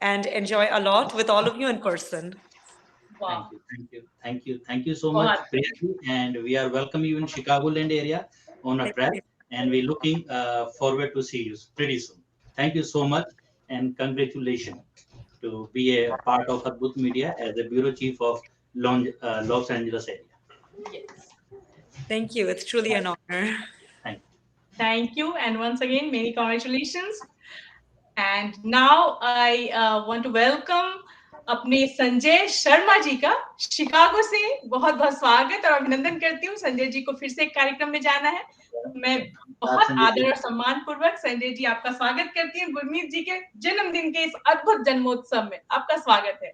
and enjoy a lot with all of you in person. Wow. Thank you so much, Priya, and we are welcome you in Chicagoland area on a track, and we're looking forward to see you pretty soon. Thank you so much, and congratulations to be a part of Adbhut Media as the bureau chief of Los Angeles area. Yes. Thank you. It's truly an honor. Thank you, and once again, many congratulations. And now I want to welcome अपने संजय शर्मा जी का Chicago से बहुत बहुत स्वागत और अभिनंदन करती हूँ। संजय जी को फिर से एक कार्यक्रम में जाना है, मैं बहुत आदर और सम्मान पूर्वक संजय जी आपका स्वागत करती हूँ गुरमीत जी के जन्मदिन के इस अद्भुत जन्मोत्सव में। आपका स्वागत है।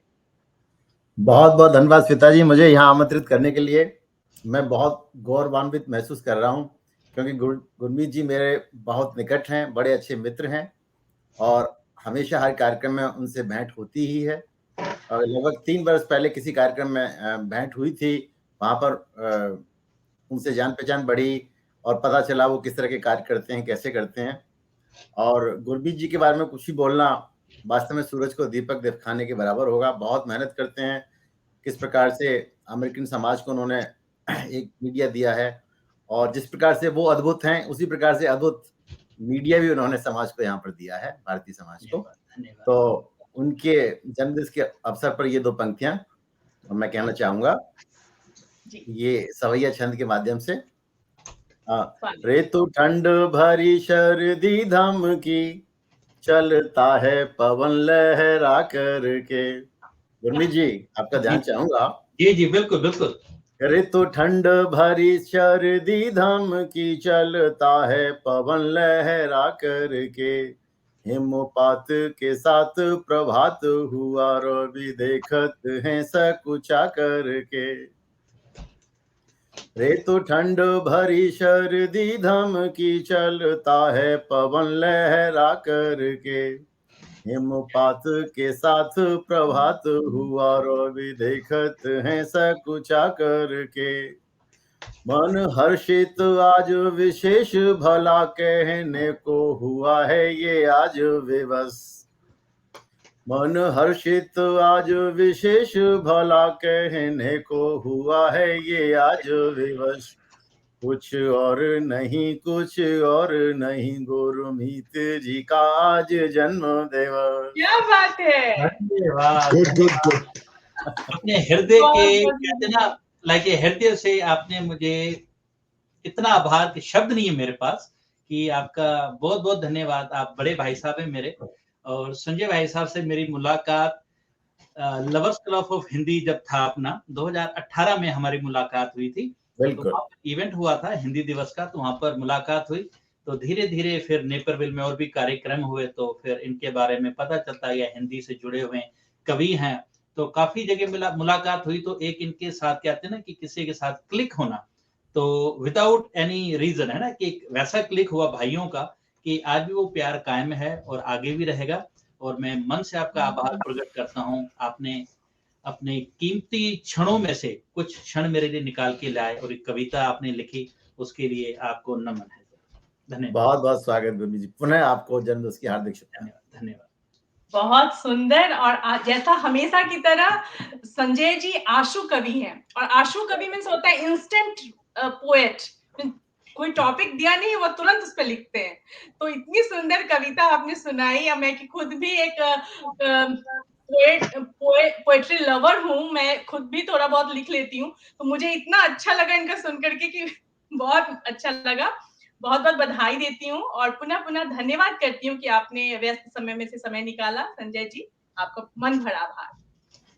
बहुत बहुत धन्यवाद श्वेता जी, मुझे यहाँ आमंत्रित करने के लिए। मैं बहुत गौरवान्वित महसूस कर रहा हूँ क्योंकि गुरमीत जी मेरे बहुत निकट हैं, बड़े अच्छे मित्र हैं और हमेशा हर कार्यक्रम में उनसे भेंट होती ही है। और लगभग 3 वर्ष पहले किसी कार्यक्रम में भेंट हुई थी, वहाँ पर उनसे जान पहचान बढ़ी और पता चला वो किस तरह के कार्य करते हैं, कैसे करते हैं। और गुरमीत जी के बारे में कुछ ही बोलना वास्तव में सूरज को दीपक दिखाने के बराबर होगा। बहुत मेहनत करते हैं, किस प्रकार से अमेरिकन समाज को उन्होंने एक मीडिया दिया है और जिस प्रकार से वो अद्भुत हैं उसी प्रकार से अद्भुत मीडिया भी उन्होंने समाज को यहाँ पर दिया है, भारतीय समाज को। तो उनके जन्मदिन के अवसर पर ये 2 पंक्तियां मैं कहना चाहूंगा, ये सवैया छंद के माध्यम से। ऋतु ठंड भरी सर्दी धमकी, चलता है पवन लहरा करके। गुरमीत जी आपका ध्यान चाहूंगा। जी बिल्कुल बिल्कुल। ऋतु ठंड भरी सर्दी धमकी, चलता है पवन लहरा करके। हिमपात के साथ प्रभात हुआ, रवि देखत हैं सकुचा करके। ऋतु ठंड भरी सर्दी धमकी, चलता है पवन लहरा करके। हिमपात के साथ प्रभात हुआ, रवि देखत हैं सकुचा करके। मन हर्षित आज विशेष भला, कहने को हुआ है ये आज विवश। मन हर्षित आज विशेष भला, कहने को हुआ है ये आज विवश। कुछ और नहीं गुरमीत जी का आज जन्म दिवस। क्या बात है, धन्यवाद। अपने हृदय के कहते ना, लाइक हृदय से आपने मुझे इतना आभार के शब्द नहीं है मेरे पास कि आपका बहुत बहुत धन्यवाद। आप बड़े भाई साहब हैं मेरे, और संजय भाई साहब से मेरी मुलाकात लवर्स क्लब ऑफ हिंदी जब था अपना 2018 में हमारी मुलाकात हुई थी। तो इवेंट हुआ था हिंदी दिवस का, तो वहां पर मुलाकात हुई। तो धीरे धीरे फिर नेपरविल में और भी कार्यक्रम हुए, तो फिर इनके बारे में पता चलता है, हिंदी से जुड़े हुए कवि हैं, तो काफी जगह मुलाकात हुई। तो एक इनके साथ कहते हैं ना कि किसी के साथ क्लिक होना, तो विदाउट एनी रीजन है ना, कि वैसा क्लिक हुआ भाइयों का कि आज भी वो प्यार कायम है और आगे भी रहेगा। और मैं मन से आपका आभार प्रकट करता हूँ, आपने अपने कीमती क्षणों में से कुछ क्षण मेरे लिए निकाल के लाए और एक कविता आपने लिखी, उसके लिए आपको नमन है। धन्यवाद। बहुत बहुत स्वागत गुरमीत जी, पुनः आपको जन्मदिन की हार्दिक शुभकामनाएं। धन्यवाद। बहुत सुंदर। और जैसा हमेशा की तरह संजय जी आशु कवि हैं, और आशु कवि मीन्स होता है इंस्टेंट पोएट। कोई टॉपिक दिया नहीं वो तुरंत उस पर लिखते हैं। तो इतनी सुंदर कविता आपने सुनाई। अब मैं कि खुद भी एक पोएट्री लवर हूँ, मैं खुद भी थोड़ा बहुत लिख लेती हूँ, तो मुझे इतना अच्छा लगा इनका सुन करके कि बहुत अच्छा लगा। बहुत बहुत बधाई देती हूँ और पुनः पुनः धन्यवाद करती हूँ कि आपने व्यस्त समय में से समय निकाला। संजय जी, आपका मन भरा आभार,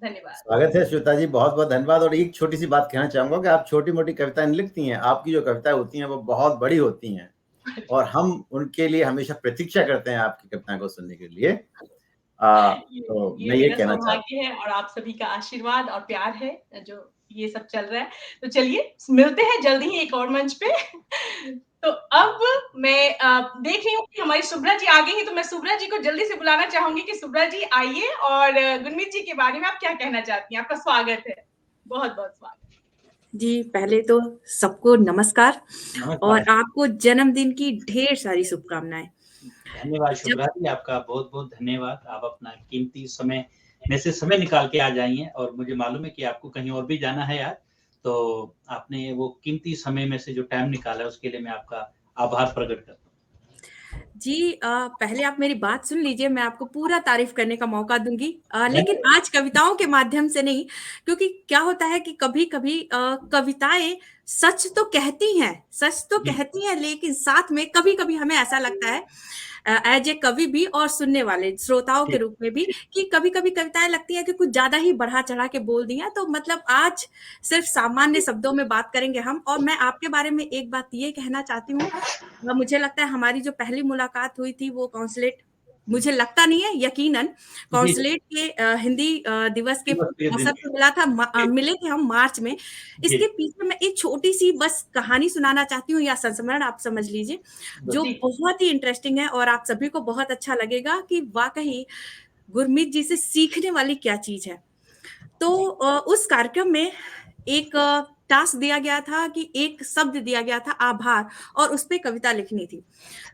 धन्यवाद। स्वागत है श्वेता जी, बहुत बहुत धन्यवाद। और एक छोटी सी बात कहना चाहूंगा कि आप छोटी मोटी कविताएं लिखती हैं, आपकी जो कविताएं होती हैं वो बहुत बड़ी होती हैं और हम उनके लिए हमेशा प्रतीक्षा करते हैं आपकी कविताएं को सुनने के लिए। तो मैं ये मेरा कहना चाहता हूँ। सौभाग्य है और आप सभी का आशीर्वाद और प्यार है जो ये सब चल रहा है। तो चलिए मिलते हैं जल्दी ही एक और मंच पे। तो अब मैं देख रही हूँ कि हमारी सुब्रा जी आ गई हैं, तो मैं सुब्रा जी को जल्दी से बुलाना चाहूंगी कि सुब्रा जी आइए और गुरमीत जी के बारे में आप क्या कहना चाहती हैं। आपका स्वागत है, बहुत बहुत स्वागत। जी, पहले तो सबको नमस्कार और आपको जन्मदिन की ढेर सारी शुभकामनाएं। धन्यवाद शुभ्रा जी, आपका बहुत बहुत धन्यवाद। आप अपना कीमती समय में से समय निकाल के आ जाइए और मुझे मालूम है कि आपको कहीं और भी जाना है आज, तो आपने वो कीमती समय में से जो टाइम निकाला है उसके लिए मैं आपका आभार प्रकट करता हूँ। जी, पहले आप मेरी बात सुन लीजिए, मैं आपको पूरा तारीफ करने का मौका दूंगी, लेकिन आज कविताओं के माध्यम से नहीं, क्योंकि क्या होता है कि कभी-कभी कविताएं सच तो कहती हैं, लेकिन साथ में कभी-कभी हमें ऐसा लगता है एज ए कवि भी और सुनने वाले श्रोताओं के रूप में भी कि कभी-कभी कविताएं लगती है कि कुछ ज्यादा ही बढ़ा चढ़ा के बोल दी हैं। तो मतलब आज सिर्फ सामान्य शब्दों में बात करेंगे हम। और मैं आपके बारे में एक बात ये कहना चाहती हूँ, मुझे लगता है हमारी जो पहली मुलाकात हुई थी वो कॉन्सुलेट, मुझे लगता नहीं है, यकीनन कॉन्सुलेट के हिंदी दिवस के अवसर पर मिला था, मिले थे हम मार्च में। इसके पीछे मैं एक छोटी सी बस कहानी सुनाना चाहती हूँ या संस्मरण आप समझ लीजिए, जो बहुत ही इंटरेस्टिंग है और आप सभी को बहुत अच्छा लगेगा कि वाकई गुरमीत जी से सीखने वाली क्या चीज है। तो उस कार्यक्रम में एक टास्क दिया गया था कि एक शब्द दिया गया था आभार, और उस पे कविता लिखनी थी।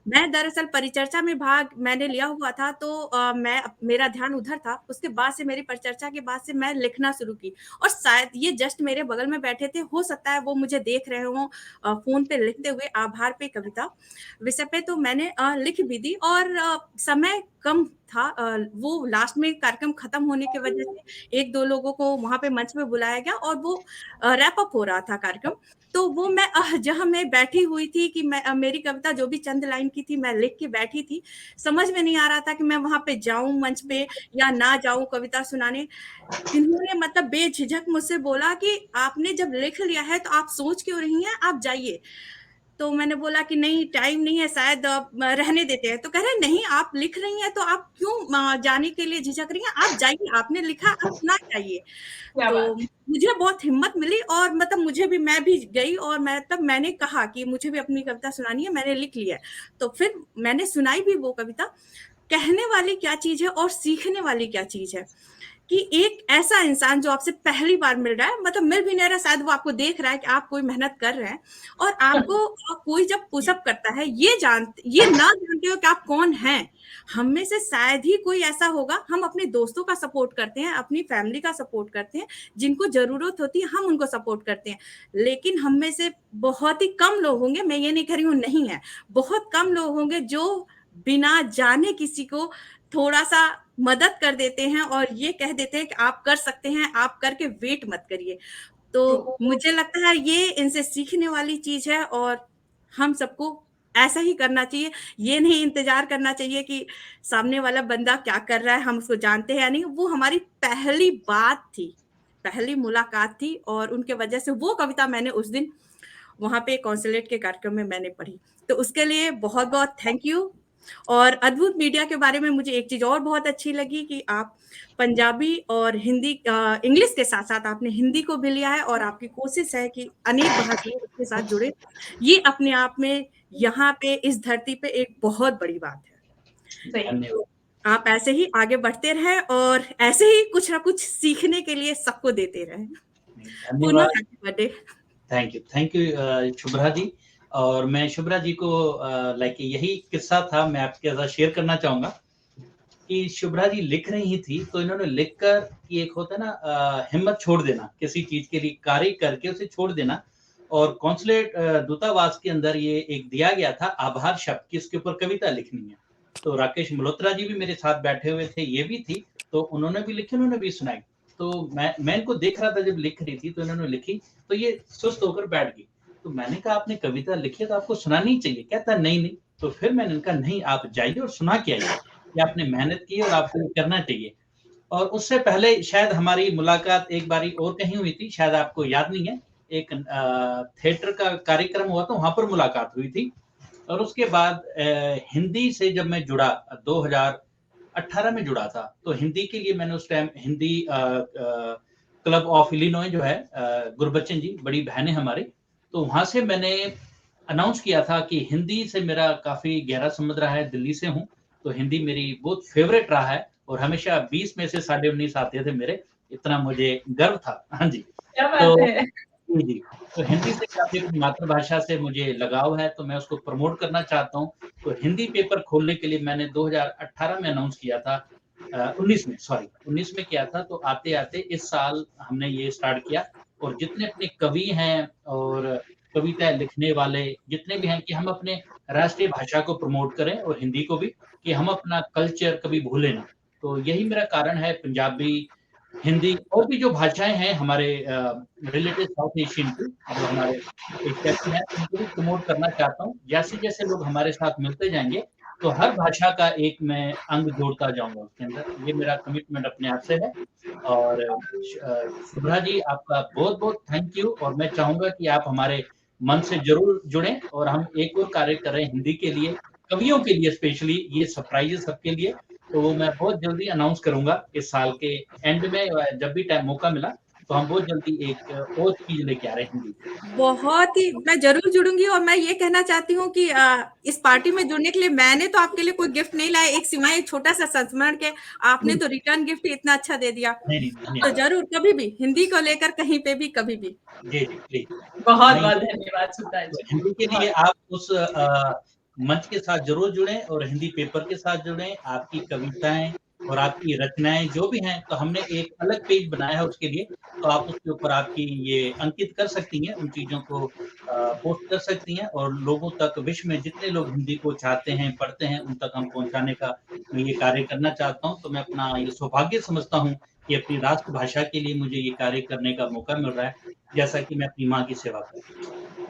मैं दरअसल परिचर्चा में भाग मैंने लिया हुआ था, तो मेरा ध्यान उधर था। उसके बाद से मेरी परिचर्चा के बाद से मैं लिखना शुरू की, और शायद ये जस्ट मेरे बगल में बैठे थे, हो सकता है वो मुझे देख रहे हों फोन पे लिखते हुए आभार पे कविता विषय पे। तो मैंने लिख भी दी और समय कम था, वो लास्ट में कार्यक्रम खत्म होने की वजह से एक दो लोगों को वहां पे मंच पे बुलाया गया और वो रैप अप हो रहा था कार्यक्रम। तो वो मैं जहां मैं बैठी हुई थी कि मैं मेरी कविता जो भी चंद लाइन की थी मैं लिख के बैठी थी, समझ में नहीं आ रहा था कि मैं वहां पे जाऊं मंच पे या ना जाऊं कविता सुनाने। इन्होंने मतलब बेझिझक मुझसे बोला कि आपने जब लिख लिया है तो आप सोच क्यों रही हैं, आप जाइए। तो मैंने बोला कि नहीं, टाइम नहीं है, शायद रहने देते हैं। तो कह रहे नहीं, आप लिख रही हैं तो आप क्यों जाने के लिए झिझक रही हैं, आप जाइए, आपने लिखा, आप सुना चाहिए। तो मुझे बहुत हिम्मत मिली और मतलब मैं भी गई और मैंने कहा कि मुझे भी अपनी कविता सुनानी है, मैंने लिख लिया। तो फिर मैंने सुनाई भी वो कविता। कहने वाली क्या चीज है और सीखने वाली क्या चीज है कि एक ऐसा इंसान जो आपसे पहली बार मिल रहा है, मतलब मिल भी नहीं रहा, शायद वो आपको देख रहा है कि आप कोई मेहनत कर रहे हैं, और आपको कोई जब पुशअप करता है, ये ना जानते हो कि आप कौन हैं। हम में से शायद ही कोई ऐसा होगा, हम अपने दोस्तों का सपोर्ट करते हैं, अपनी फैमिली का सपोर्ट करते हैं, जिनको जरूरत होती है हम उनको सपोर्ट करते हैं। लेकिन हम में से बहुत ही कम लोग होंगे, मैं ये नहीं कह रही हूँ नहीं है, बहुत कम लोग होंगे जो बिना जाने किसी को थोड़ा सा मदद कर देते हैं और ये कह देते हैं कि आप कर सकते हैं, आप करके वेट मत करिए। तो मुझे लगता है ये इनसे सीखने वाली चीज है और हम सबको ऐसा ही करना चाहिए। ये नहीं इंतजार करना चाहिए कि सामने वाला बंदा क्या कर रहा है, हम उसको जानते हैं या नहीं। वो हमारी पहली बात थी, पहली मुलाकात थी, और उनके वजह से वो कविता मैंने उस दिन वहां पे कॉन्सुलेट के कार्यक्रम में मैंने पढ़ी। तो उसके लिए बहुत बहुत थैंक यू। और अद्भुत मीडिया के बारे में मुझे एक चीज और बहुत अच्छी लगी कि आप पंजाबी और हिंदी, इंग्लिश के साथ साथ आपने हिंदी को भी लिया है, और आपकी कोशिश है कि अनेक भाषाओं के साथ जुड़े। ये अपने आप में यहाँ पे इस धरती पे एक बहुत बड़ी बात है। आप ऐसे ही आगे बढ़ते रहें और ऐसे ही कुछ ना कुछ सीखने के लिए सबको देते रहें। Thank you Shubhra ji. और मैं शुभ्रा जी को लाइक यही किस्सा था, मैं आपके साथ शेयर करना चाहूंगा कि शुभ्रा जी लिख रही थी, तो इन्होंने लिखकर कि एक होता है ना हिम्मत छोड़ देना, किसी चीज के लिए कार्य करके उसे छोड़ देना। और कॉन्सुलेट दूतावास के अंदर ये एक दिया गया था आभार शब्द की, इसके ऊपर कविता लिखनी है। तो राकेश मल्होत्रा जी भी मेरे साथ बैठे हुए थे, ये भी थी, तो उन्होंने भी लिखी, उन्होंने भी सुनाई। तो मैं इनको देख रहा था जब लिख रही थी, तो इन्होंने लिखी, तो ये सुस्त होकर बैठ गई। तो मैंने कहा आपने कविता लिखी है तो आपको सुनानी चाहिए। कहता नहीं नहीं। तो फिर मैंने कहा नहीं, आप जाइए और सुना के आइए, कि आपने मेहनत की और आपको ये करना चाहिए। और उससे पहले शायद हमारी मुलाकात एक बारी और कहीं हुई थी, शायद आपको याद नहीं है, एक थिएटर का कार्यक्रम हुआ था, वहां पर मुलाकात हुई थी। और उसके बाद हिंदी से जब मैं जुड़ा 2018 में जुड़ा था, तो हिंदी के लिए मैंने उस time Hindi club of Illinois जो है गुरबच्चन जी बड़ी बहन है हमारी, तो वहां से मैंने अनाउंस किया था कि हिंदी से मेरा काफी गहरा संबंध रहा है, दिल्ली से हूँ, तो हिंदी मेरी बहुत फेवरेट रहा है और हमेशा 20 में से 19.5 आते थे मेरे, इतना मुझे गर्व था। हाँ जी, क्या बात है। जी, तो हिंदी से काफी अपनी मातृभाषा से मुझे लगाव है, तो मैं उसको प्रमोट करना चाहता हूँ। तो हिंदी पेपर खोलने के लिए मैंने 2018 में अनाउंस किया था, 19 में किया था। तो आते आते इस साल हमने ये स्टार्ट किया, और जितने अपने कवि हैं और कविताएं लिखने वाले जितने भी हैं, कि हम अपने राष्ट्रीय भाषा को प्रमोट करें और हिंदी को भी, कि हम अपना कल्चर कभी भूलें ना। तो यही मेरा कारण है। पंजाबी, हिंदी और भी जो भाषाएं हैं हमारे रिलेटेड साउथ एशियन की, जो हमारे एक्सपर्ट हैं, उनको भी प्रमोट करना चाहता हूँ। जैसे जैसे लोग हमारे साथ मिलते जाएंगे, तो हर भाषा का एक मैं अंग जोड़ता जाऊंगा उसके अंदर। ये मेरा कमिटमेंट अपने आप से है। और शुभ्रा जी, आपका बहुत बहुत थैंक यू। और मैं चाहूंगा कि आप हमारे मन से जरूर जुड़ें, और हम एक और कार्य कर रहे हैं हिंदी के लिए, कवियों के लिए स्पेशली, ये सरप्राइज है सबके लिए। तो वो मैं बहुत जल्दी अनाउंस करूंगा इस साल के एंड में, जब भी टाइम मौका मिला, तो हम बहुत जल्दी एक और चीज लेके आ रहे हैं हिंदी। बहुत ही, मैं जरूर जुड़ूंगी। और मैं ये कहना चाहती हूँ कि इस पार्टी में जुड़ने के लिए मैंने तो आपके लिए कोई गिफ्ट नहीं लाया, एक सिवाय एक छोटा सा संस्मरण के, आपने तो रिटर्न गिफ्ट इतना अच्छा दे दिया। तो जरूर कभी भी हिंदी को लेकर कहीं पे भी कभी भी। जी जी प्लीज। बहुत बहुत धन्यवाद शुभ्रा जी। हिंदी के लिए आप उस मंच के साथ जरूर जुड़ें, और हिंदी पेपर के साथ जुड़ें। आपकी कविताएं और आपकी रचनाएं जो भी हैं, तो हमने एक अलग पेज बनाया है उसके लिए, तो आप उसके ऊपर आपकी ये अंकित कर सकती हैं, उन चीजों को पोस्ट कर सकती हैं, और लोगों तक, विश्व में जितने लोग हिंदी को चाहते हैं, पढ़ते हैं, उन तक हम पहुंचाने का मैं ये कार्य करना चाहता हूं। तो मैं अपना ये सौभाग्य समझता हूं कि अपनी राष्ट्रभाषा के लिए मुझे ये कार्य करने का मौका मिल रहा है, जैसा कि मैं अपनी माँ की सेवा करता हूँ।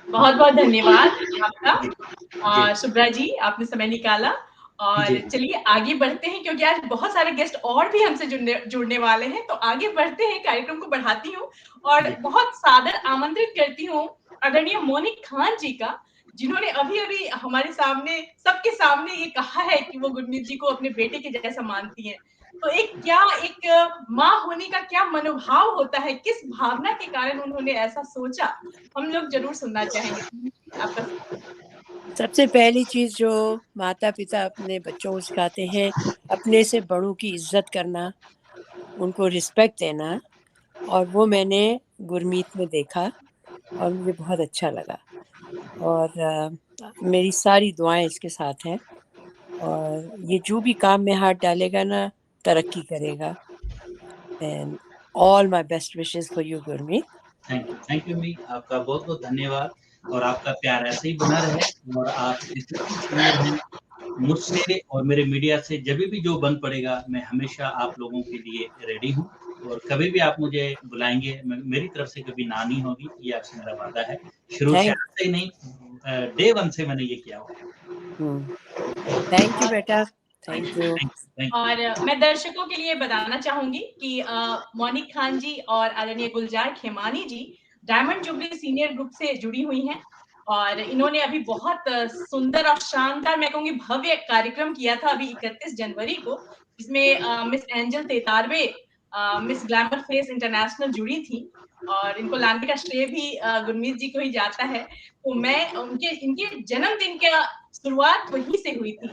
बहुत बहुत धन्यवाद आपका शुभ्रा जी, आपने समय निकाला। और चलिए आगे बढ़ते हैं, क्योंकि आज बहुत सारे गेस्ट और भी हमसे जुड़ने वाले हैं। तो आगे बढ़ते हैं, कार्यक्रम को बढ़ाती हूँ और बहुत सादर आमंत्रित करती हूँ आदरणीय मोनिक खान जी का, जिन्होंने अभी अभी हमारे सामने, सबके सामने ये कहा है कि वो गुरमीत जी को अपने बेटे के जैसा मानती हैं। तो एक माँ होने का क्या मनोभाव होता है, किस भावना के कारण उन्होंने ऐसा सोचा, हम लोग जरूर सुनना चाहेंगे आपका। सबसे पहली चीज जो माता पिता अपने बच्चों को सिखाते हैं, अपने से बड़ों की इज्जत करना, उनको रिस्पेक्ट देना, और वो मैंने गुरमीत में देखा और मुझे बहुत अच्छा लगा। और मेरी सारी दुआएं इसके साथ हैं, और ये जो भी काम में हाथ डालेगा ना, तरक्की करेगा। And all my best wishes for you Gurmeet. Thank you me, आपका बहुत बहुत धन्यवाद, और आपका प्यार ऐसे ही बना रहे। और आप मुझसे और मेरे मीडिया से जब भी जो बन पड़ेगा, मैं हमेशा आप लोगों के लिए रेडी हूँ, और कभी भी आप मुझे बुलाएंगे, मेरी तरफ से कभी ना नहीं होगी, ये आपसे मेरा वादा है। शुरू से ही नहीं, डे 1 से मैंने ये किया हुआ। थैंक यू बेटा, थैंक यू। और मैं दर्शकों के लिए बताना चाहूंगी कि मोनिक खान जी और आदरणीय गुलजार खेमानी जी डायमंड जुबली सीनियर ग्रुप से जुड़ी हुई हैं, और इन्होंने अभी बहुत सुंदर और शानदार, मैं कहूंगी भव्य कार्यक्रम किया था अभी 31 जनवरी को, जिसमें मिस एंजल तेतारवे, मिस ग्लैमर फेस इंटरनेशनल जुड़ी थी, और इनको लाने का श्रेय भी गुरमीत जी को ही जाता है। तो मैं इनके जन्मदिन का शुरुआत वहीं से हुई थी।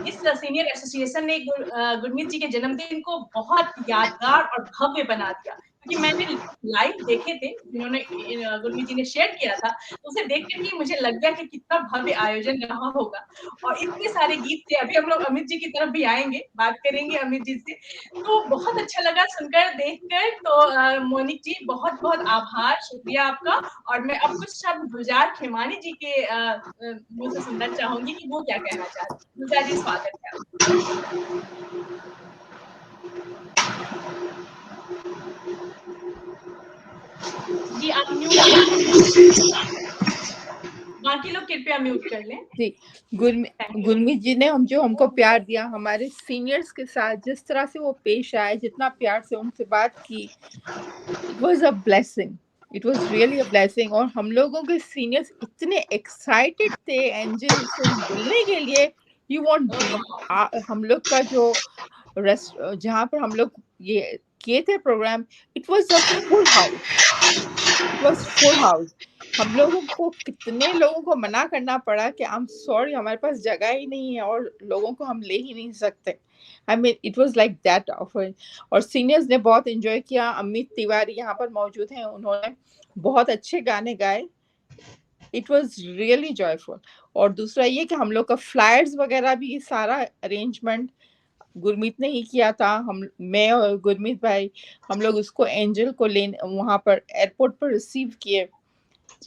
इस सीनियर एसोसिएशन ने गुरमीत जी के जन्मदिन को बहुत यादगार और भव्य बना दिया। क्योंकि मैंने लाइव देखे थे, जिन्होंने गुरमीत जी ने शेयर किया था, तो उसे देख कर के मुझे लग गया कि कितना भव्य आयोजन रहा होगा। और इतने सारे गीत थे, अभी हम लोग अमित जी की तरफ भी आएँगे, बात करेंगे अमित जी से। तो बहुत अच्छा लगा सुनकर, देखकर। तो मोनिक जी बहुत-बहुत आभार, शुक्रिया आपका। और मैं अब कुछ शब्द गुलजार खेमानी जी के मुँह से सुनना चाहूँगी कि वो क्या कहना चाहती हैं। गुलजार जी, स्वागत है आपका। जी, आप म्यूट बाकी लोग कृपया म्यूट कर लें। जी, गुरमीत जी ने हमको प्यार दिया, हमारे सीनियर्स के साथ जिस तरह से वो पेश आए, जितना प्यार से उनसे बात की, it was a blessing, it was really a blessing. और हम लोगों के सीनियर्स इतने एक्साइटेड थे एंजल से मिलने के लिए, यू वॉन्ट बिलीव। हम लोग का जो जहाँ पर हम लोग ये किए थे programme, it was a full house, it was full house. हम लोगों को कितने लोगों को मना करना पड़ा कि आई एम सॉरी, हमारे पास जगह ही नहीं है और लोगों को हम ले ही नहीं सकते। I mean it was like that offer. और सीनियर्स ने बहुत एंजॉय किया। अमित तिवारी यहाँ पर मौजूद हैं, उन्होंने बहुत अच्छे गाने गाए। It was really joyful. और दूसरा ये कि हम लोग का फ्लायर्स वगैरह भी सारा अरेंजमेंट गुरमीत ने ही किया था। मैं और गुरमीत भाई हम लोग उसको एंजल को लेने वहां पर एयरपोर्ट पर रिसीव किए।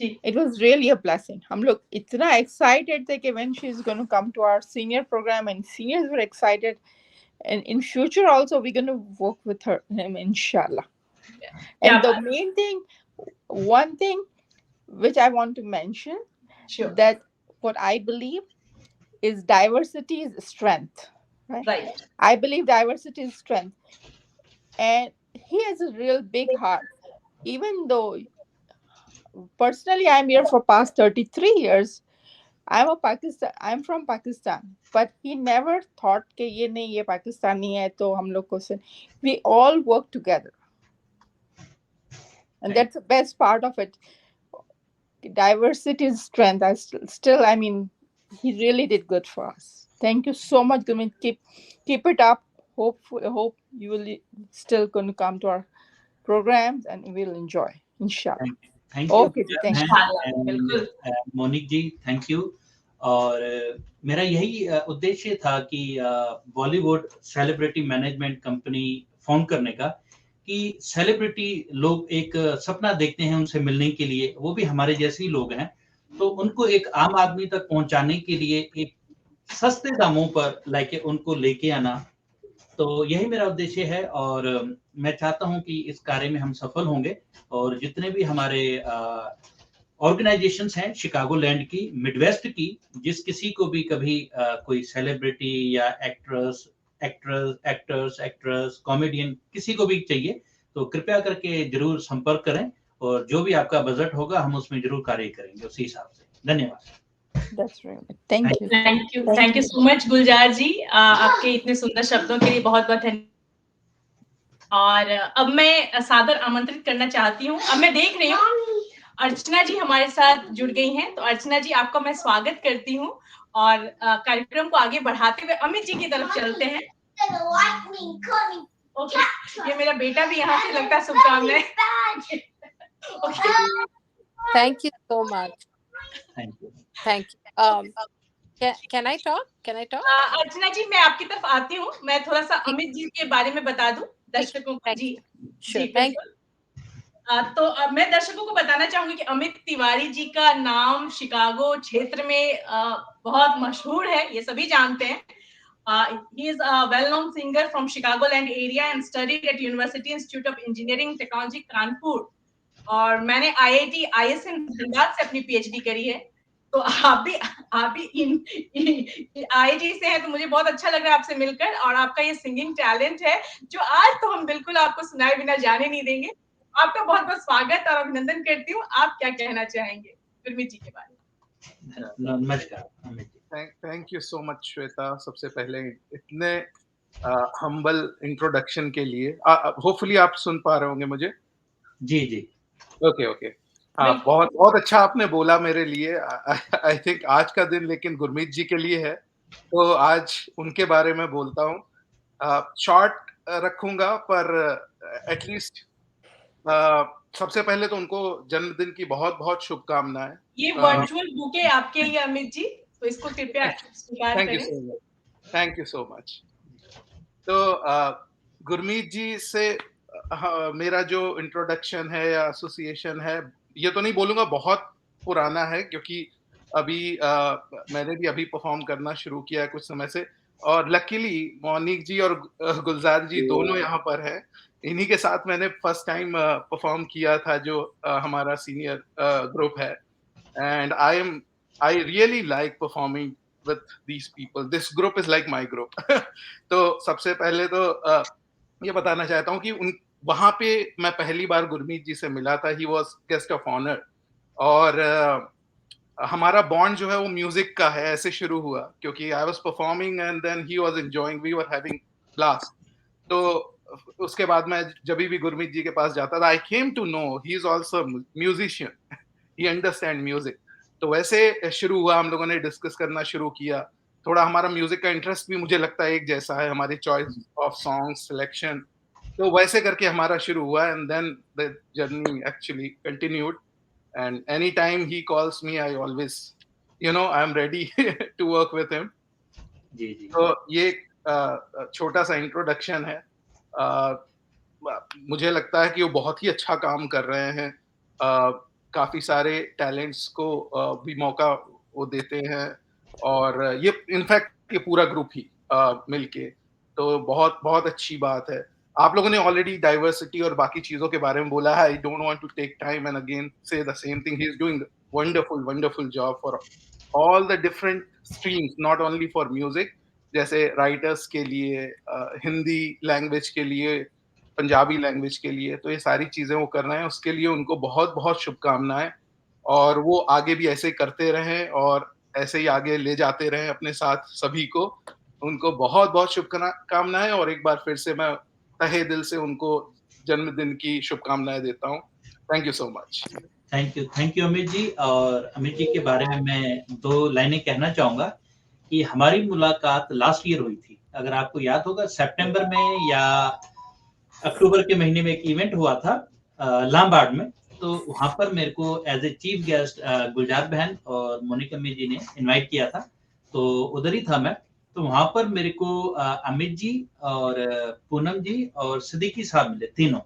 It was really a blessing. हम लोग इतना excited थे कि when she is going to come to our senior program, and seniors were excited, and in future also we're going to work with him inshallah. And the main thing, one thing which I want to mention, that what I believe is diversity is strength, right? I believe diversity is strength, and he has a real big heart. Even though personally I'm here for past 33 years, I'm from Pakistan, but he never thought कि ये नहीं, ये पाकिस्तानी है तो हम लोग को से, we all work together, and that's the best part of it. Diversity is strength. I mean, he really did good for us. Thank you so much, Gurmeet. Keep it up. Hope you will still going to come to our programs and we'll enjoy, inshallah. Thank you. Okay, thank you. Monique ji, thank you. और मेरा यही उद्देश्य था कि Bollywood celebrity management company form करने का, कि celebrity लोग एक सपना देखते हैं उनसे मिलने के लिए, वो भी हमारे जैसे ही लोग हैं, तो उनको एक आम आदमी तक पहुंचाने के लिए एक सस्ते दामों पर लाके उनको लेके आना, तो यही मेरा उद्देश्य है। और मैं चाहता हूं कि इस कार्य में हम सफल होंगे। और जितने भी हमारे ऑर्गेनाइजेशंस हैं शिकागो लैंड की, मिडवेस्ट की, जिस किसी को भी कभी कोई सेलिब्रिटी या एक्टर्स, कॉमेडियन किसी को भी चाहिए, तो कृपया करके जरूर संपर्क करें, और जो भी आपका बजट होगा हम उसमें जरूर कार्य करेंगे उसी हिसाब से। धन्यवाद। That's right. Thank you. Thank you so much गुलजार जी, आपके इतने सुंदर शब्दों के लिए बहुत-बहुत धन्यवाद। और अब मैं सादर आमंत्रित करना चाहती हूँ, अब मैं देख रही हूँ अर्चना जी हमारे साथ जुड़ गई हैं, तो अर्चना जी आपका मैं स्वागत करती हूँ। और कार्यक्रम को आगे बढ़ाते हुए अमित जी की तरफ चलते हैं। ओके, ये मेरा बेटा भी यहाँ से लगता है शुभकामनाएं। Thank you so much. Thank you. Can I talk? अर्चना जी, मैं आपकी तरफ आती हूँ, मैं थोड़ा सा अमित जी के बारे में बता दूं दर्शकों को। जी, Thank you. तो मैं दर्शकों को बताना चाहूंगी कि अमित तिवारी जी का नाम शिकागो क्षेत्र में बहुत मशहूर है, ये सभी जानते हैं। He is a well-known singer from Chicagoland area and studied at University Institute of Engineering Technology, Kanpur. और मैंने IIT ISM धनबाद से अपनी PhD करी है। तो आप भी IIT से हैं, तो मुझे बहुत अच्छा लग रहा है आपसे मिलकर। और आपका ये सिंगिंग टैलेंट है जो आज तो हम बिल्कुल आपको सुनाए बिना जाने नहीं देंगे। आपका बहुत-बहुत स्वागत और अभिनंदन करती हूँ। आप क्या कहना चाहेंगे गुरमीत जी के बारे में? नमस्कार Amit ji. Thank you so much Shweta, सबसे पहले इतने हम्बल इंट्रोडक्शन के लिए। होपफुली आप सुन पा रहे होंगे मुझे। जी। ओके। बहुत अच्छा आपने बोला मेरे लिए। आई थिंक आज का दिन लेकिन गुरमीत जी के लिए है, तो आज उनके बारे में बोलता हूँ। शॉर्ट रखूंगा, पर एटलीस्ट सबसे पहले तो उनको जन्मदिन की बहुत बहुत शुभकामनाएं। ये वर्चुअल बुके आपके लिए अमित जी, तो इसको कृपया स्वीकार थैंक यू करें। सो much, thank you so much. तो गुरमीत जी से मेरा जो इंट्रोडक्शन है या एसोसिएशन है, ये तो नहीं बोलूंगा बहुत पुराना है, क्योंकि अभी मैंने भी अभी परफॉर्म करना शुरू किया है कुछ समय से, और लकीली मोनिक जी और गुलजार जी दोनों यहाँ पर हैं। इन्हीं के साथ मैंने फर्स्ट टाइम परफॉर्म किया था, जो हमारा सीनियर ग्रुप है, and I really like performing with these people. This group is like my group. तो सबसे पहले तो ये बताना चाहता हूँ कि वहां पे मैं पहली बार गुरमीत जी से मिला था। He was guest of honor, और हमारा बॉन्ड जो है वो म्यूजिक का है, ऐसे शुरू हुआ, क्योंकि I was performing and then he was enjoying, we were having blast. तो उसके बाद मैं जब भी गुरमीत जी के पास जाता था, I came to know he is also musician. He understand music. तो वैसे शुरू हुआ, हम लोगों ने डिस्कस करना शुरू किया, थोड़ा हमारा म्यूजिक का इंटरेस्ट भी मुझे लगता है एक जैसा है, हमारी चॉइस ऑफ सॉन्ग सिलेक्शन, तो वैसे करके हमारा शुरू हुआ, and then the journey actually continued, and any time he calls me, I always I am ready to work with him. जी जी। तो ये छोटा सा इंट्रोडक्शन है। मुझे लगता है कि वो बहुत ही अच्छा काम कर रहे हैं, काफी सारे टैलेंट्स को भी मौका वो देते हैं, और ये इनफैक्ट ये पूरा ग्रुप ही मिलके, तो बहुत बहुत अच्छी बात है। आप लोगों ने ऑलरेडी डाइवर्सिटी और बाकी चीजों के बारे में बोला है। I don't want to take time and again say the same thing. He is doing wonderful wonderful job for all the different streams, not only for music, जैसे राइटर्स के लिए, हिंदी लैंग्वेज के लिए, पंजाबी लैंग्वेज के लिए, तो ये सारी चीजें वो कर रहे हैं। उसके लिए उनको बहुत बहुत शुभकामनाएं, और वो आगे भी ऐसे करते रहें और ऐसे ही आगे ले जाते रहें अपने साथ सभी को। उनको बहुत बहुत शुभकामनाएं, और एक बार फिर से मैं तहे दिल से उनको जन्मदिन की शुभकामनाएं देता हूँ। Thank you so much. Thank you Amit ji. और अमित जी के बारे में मैं 2 लाइनें कहना चाहूंगा कि हमारी मुलाकात लास्ट ईयर हुई थी, अगर आपको याद होगा, सितंबर में या अक्टूबर के महीने में एक इवेंट हुआ था लामबाड़ में। तो वहां पर मेरे को एज ए चीफ गेस्ट गुलजार बहन और मोनिका अम्मी जी ने इनवाइट किया था, तो उधर ही था मैं। तो वहां पर मेरे को अमित जी और पूनम जी और सिद्दीकी साहब मिले तीनों,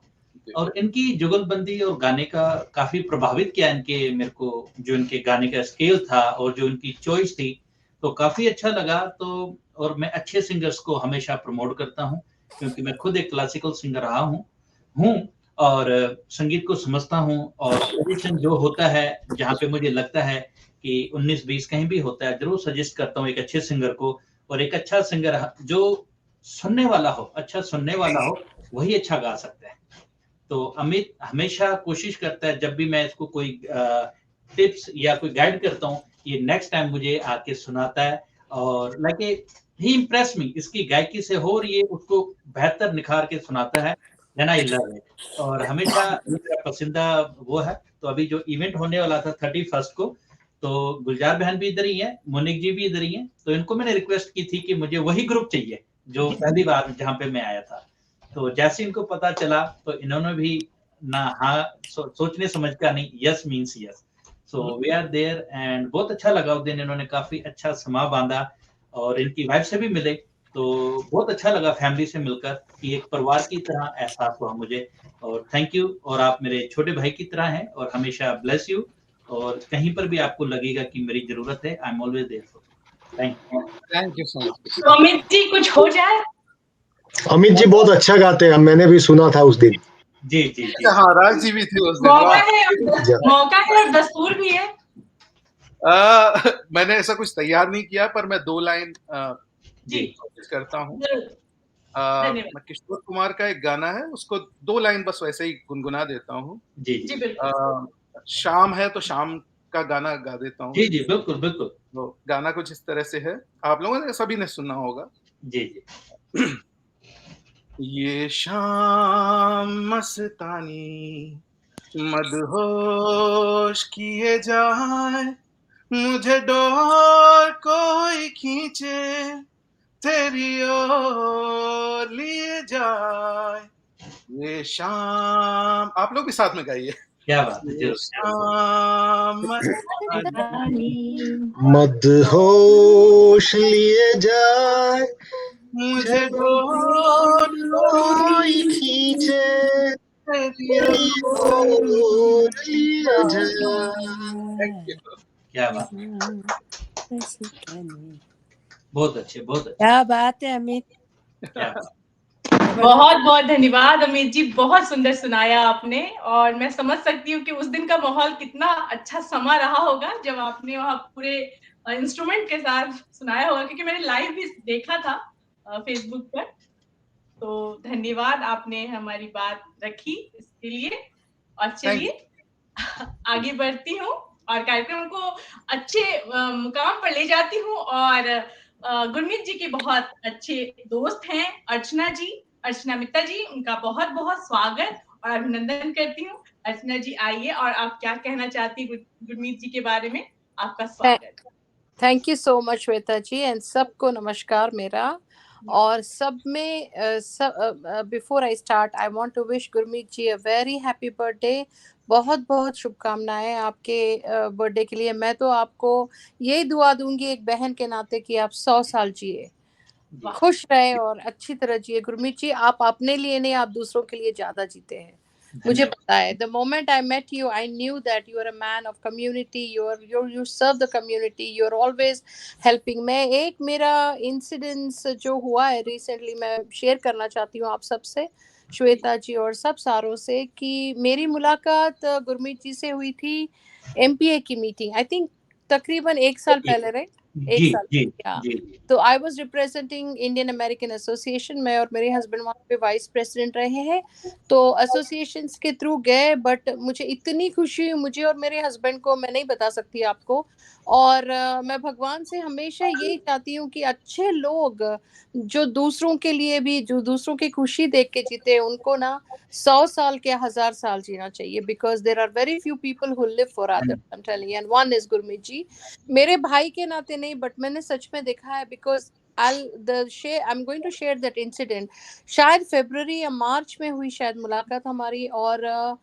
और इनकी जुगलबंदी और गाने का काफी प्रभावित किया इनके, मेरे को जो इनके गाने का स्केल था और जो इनकी चॉइस थी, तो काफी अच्छा लगा। तो और मैं अच्छे सिंगर्स को हमेशा प्रमोट करता हूँ, क्योंकि मैं खुद एक क्लासिकल सिंगर रहा हूँ और संगीत को समझता हूँ, और सजेशन जो होता है जहाँ पे मुझे लगता है कि 19-20 कहीं भी होता है, जरूर सजेस्ट करता हूँ एक अच्छे सिंगर को। और एक अच्छा सिंगर जो सुनने वाला हो, अच्छा सुनने वाला हो, वही अच्छा गा सकता है। तो अमित हमेशा कोशिश करता है, जब भी मैं इसको कोई टिप्स या कोई गाइड करता हूँ, ये नेक्स्ट टाइम मुझे आके सुनाता है, और लाइक ही इम्प्रेस मी इसकी गायकी से हो, और ये उसको बेहतर निखार के सुनाता है। देन आई लव इट, और हमेशा मेरा पसंदीदा वो है। तो अभी जो इवेंट होने वाला था 31 को, तो गुलजार बहन भी इधर ही है, मोनिक जी भी इधर ही है, तो इनको मैंने रिक्वेस्ट की थी कि मुझे वही ग्रुप चाहिए जो पहली बार जहाँ पे मैं आया था। तो जैसे इनको पता चला, तो इन्होंने भी ना हाँ सोचने समझ का नहीं, yes means yes. So we are there, and बहुत अच्छा लगा उस दिन, इन्होंने काफी अच्छा समा बांधा, और इनकी वाइफ से भी मिले, तो बहुत अच्छा लगा फैमिली से मिलकर, कि एक परिवार की तरह एहसास हुआ मुझे। और थैंक यू, और आप मेरे छोटे भाई की तरह हैं, और हमेशा ब्लेस यू, और कहीं पर भी आपको लगेगा कि मेरी जरूरत है, I am always there for you. Thank you so much. तो अमित जी कुछ हो जाए। अमित जी बहुत अच्छा गाते हैं, मैंने भी सुना था उस दिन। जी जी जी। हाँ, राज जी भी थे उस दिन। मौका है और दस्तूर भी है। मैंने ऐसा कुछ तैयार नहीं किया, पर मैं 2 लाइन जी कोशिश करता हूँ। मैं किशोर कुमार का एक गाना है, उसको 2 लाइन बस वैसे ही गुनगुना देता हूँ। जी जी बिल्कुल। शाम है तो शाम का गाना गा देता हूँ। जी जी बिल्कुल बिल्कुल। तो गाना कुछ इस तरह से है, आप लोगों ने सभी ने सुना होगा। जी जी। ये शाम मस्तानी मदहोश किए जाए, मुझे डोर कोई खींचे तेरी ओर लिए जाए, ये शाम, आप लोग भी साथ में गाइए। क्या बात है, ये जरूर। शाम मदहोश लिए जाए मुझे जब कोई खींचे तेरी ओर लिया जाए। क्या बात, बहुत अच्छे, बहुत अच्छे। क्या बात है अमित, क्या बात। बहुत बहुत धन्यवाद अमित जी, बहुत सुंदर सुनाया आपने। और मैं समझ सकती हूँ कि उस दिन का माहौल कितना अच्छा समा रहा होगा जब आपने वहाँ पूरे इंस्ट्रूमेंट के साथ सुनाया होगा, क्योंकि मैंने लाइव भी देखा था फेसबुक पर। तो धन्यवाद, आपने हमारी बात रखी इसके लिए। और चलिए आगे बढ़ती हूँ और कार्यक्रम को अच्छे मुकाम पर ले जाती हूँ। और गुरमीत जी के बहुत अच्छे दोस्त हैं अर्चना जी, अर्चना मित्ता जी, उनका बहुत बहुत स्वागत और अभिनंदन करती हूँ। अर्चना जी आइए, और आप क्या कहना चाहती हैं गुरमीत जी के बारे में? आपका स्वागत। Thank you so much Shweta ji, and सबको नमस्कार मेरा। और सब में before I start I want to wish Gurmeet ji a very happy birthday. बहुत बहुत शुभकामनाएं आपके बर्थडे के लिए। मैं तो आपको यही दुआ दूंगी एक बहन के नाते कि आप 100 साल जिए, खुश रहे और अच्छी तरह जिए। गुरमीत जी, आप अपने लिए नहीं, आप दूसरों के लिए ज्यादा जीते हैं, मुझे पता है। The moment I met you I knew that you are a man of community, you serve the community, you are always helping. मैं एक मेरा इंसिडेंस जो हुआ है रिसेंटली मैं शेयर करना चाहती हूँ आप सबसे, श्वेता जी और सब सारों से, कि मेरी मुलाकात गुरमीत जी से हुई थी MPA की मीटिंग, आई थिंक तकरीबन 1 साल पहले, राइट? एक जी साल जी या जी। तो I was representing Indian American association में, और मेरे हस्बैंड वहाँ पे वाइस प्रेसिडेंट रहे हैं। तो एसोसिएशन के थ्रू गए, बट मुझे इतनी खुशी हुई, मुझे और मेरे हस्बैंड को, मैं नहीं बता सकती आपको। और मैं भगवान से हमेशा यही चाहती हूँ कि अच्छे लोग जो दूसरों के लिए भी, जो दूसरों की खुशी देख के जीते, उनको ना 100 साल के 1000 साल जीना चाहिए, because there are very few people who live for others, I am telling you, and one is Gurmeet ji. मेरे भाई के नाते नहीं, बट मैंने सच में देखा है, because I'm going to share that incident. शायद फरवरी या मार्च में हुई शायद मुलाकात हमारी, और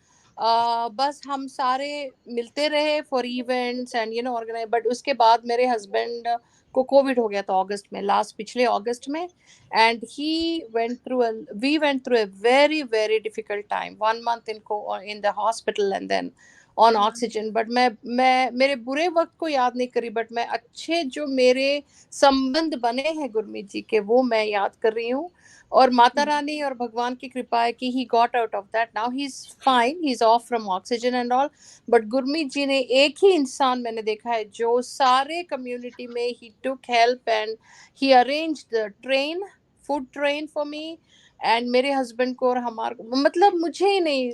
बस हम सारे मिलते रहे for events and organise. But उसके बाद मेरे हस्बैंड को कोविड हो गया था अगस्त में, पिछले अगस्त में, and we went through a very very difficult time, 1 month in the hospital and then on oxygen. But मैं मेरे बुरे वक्त को याद नहीं करी, बट मैं अच्छे जो मेरे संबंध बने हैं गुरमीत जी के, वो मैं याद कर रही हूँ। और माता रानी और भगवान की कृपा है कि he got out of that, now he is fine, he is off from oxygen and all. But Gurmeet ji ने एक ही इंसान मैंने देखा है जो सारे कम्युनिटी में he took help and he arranged the train, food train for me and मेरे हस्बैंड को, और हमारे, मतलब मुझे ही नहीं,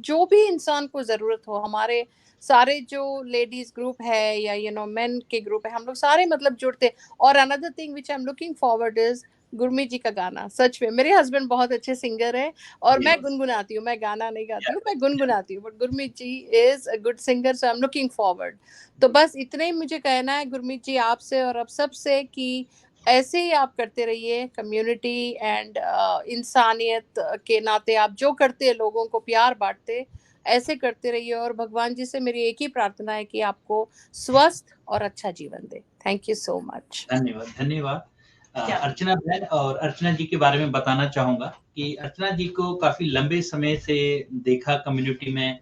जो भी इंसान को जरूरत हो, हमारे सारे जो लेडीज ग्रुप है या मेन के ग्रुप है, हम लोग सारे मतलब जुड़ते। और another thing which I am looking forward is Gurmeet ji का गाना। सच में मेरे हस्बैंड बहुत अच्छे सिंगर है, और मैं गुनगुनाती हूँ, मैं गाना नहीं गाती हूँ, मैं गुनगुनाती हूँ, but Gurmeet ji is a good singer, so I am looking forward. तो बस इतना ही मुझे कहना है गुरमीत जी आपसे और अब सबसे, कि ऐसे ही आप करते रहिए, कम्युनिटी एंड इंसानियत के नाते आप जो करते हैं, लोगों को प्यार बांटते, ऐसे करते रहिए। और भगवान जी से मेरी एक ही प्रार्थना है कि आपको स्वस्थ और अच्छा जीवन दे। Thank you so much. धन्यवाद, धन्यवाद। अर्चना बहन, और अर्चना जी के बारे में बताना चाहूंगा कि अर्चना जी को काफी लंबे समय से देखा कम्युनिटी में,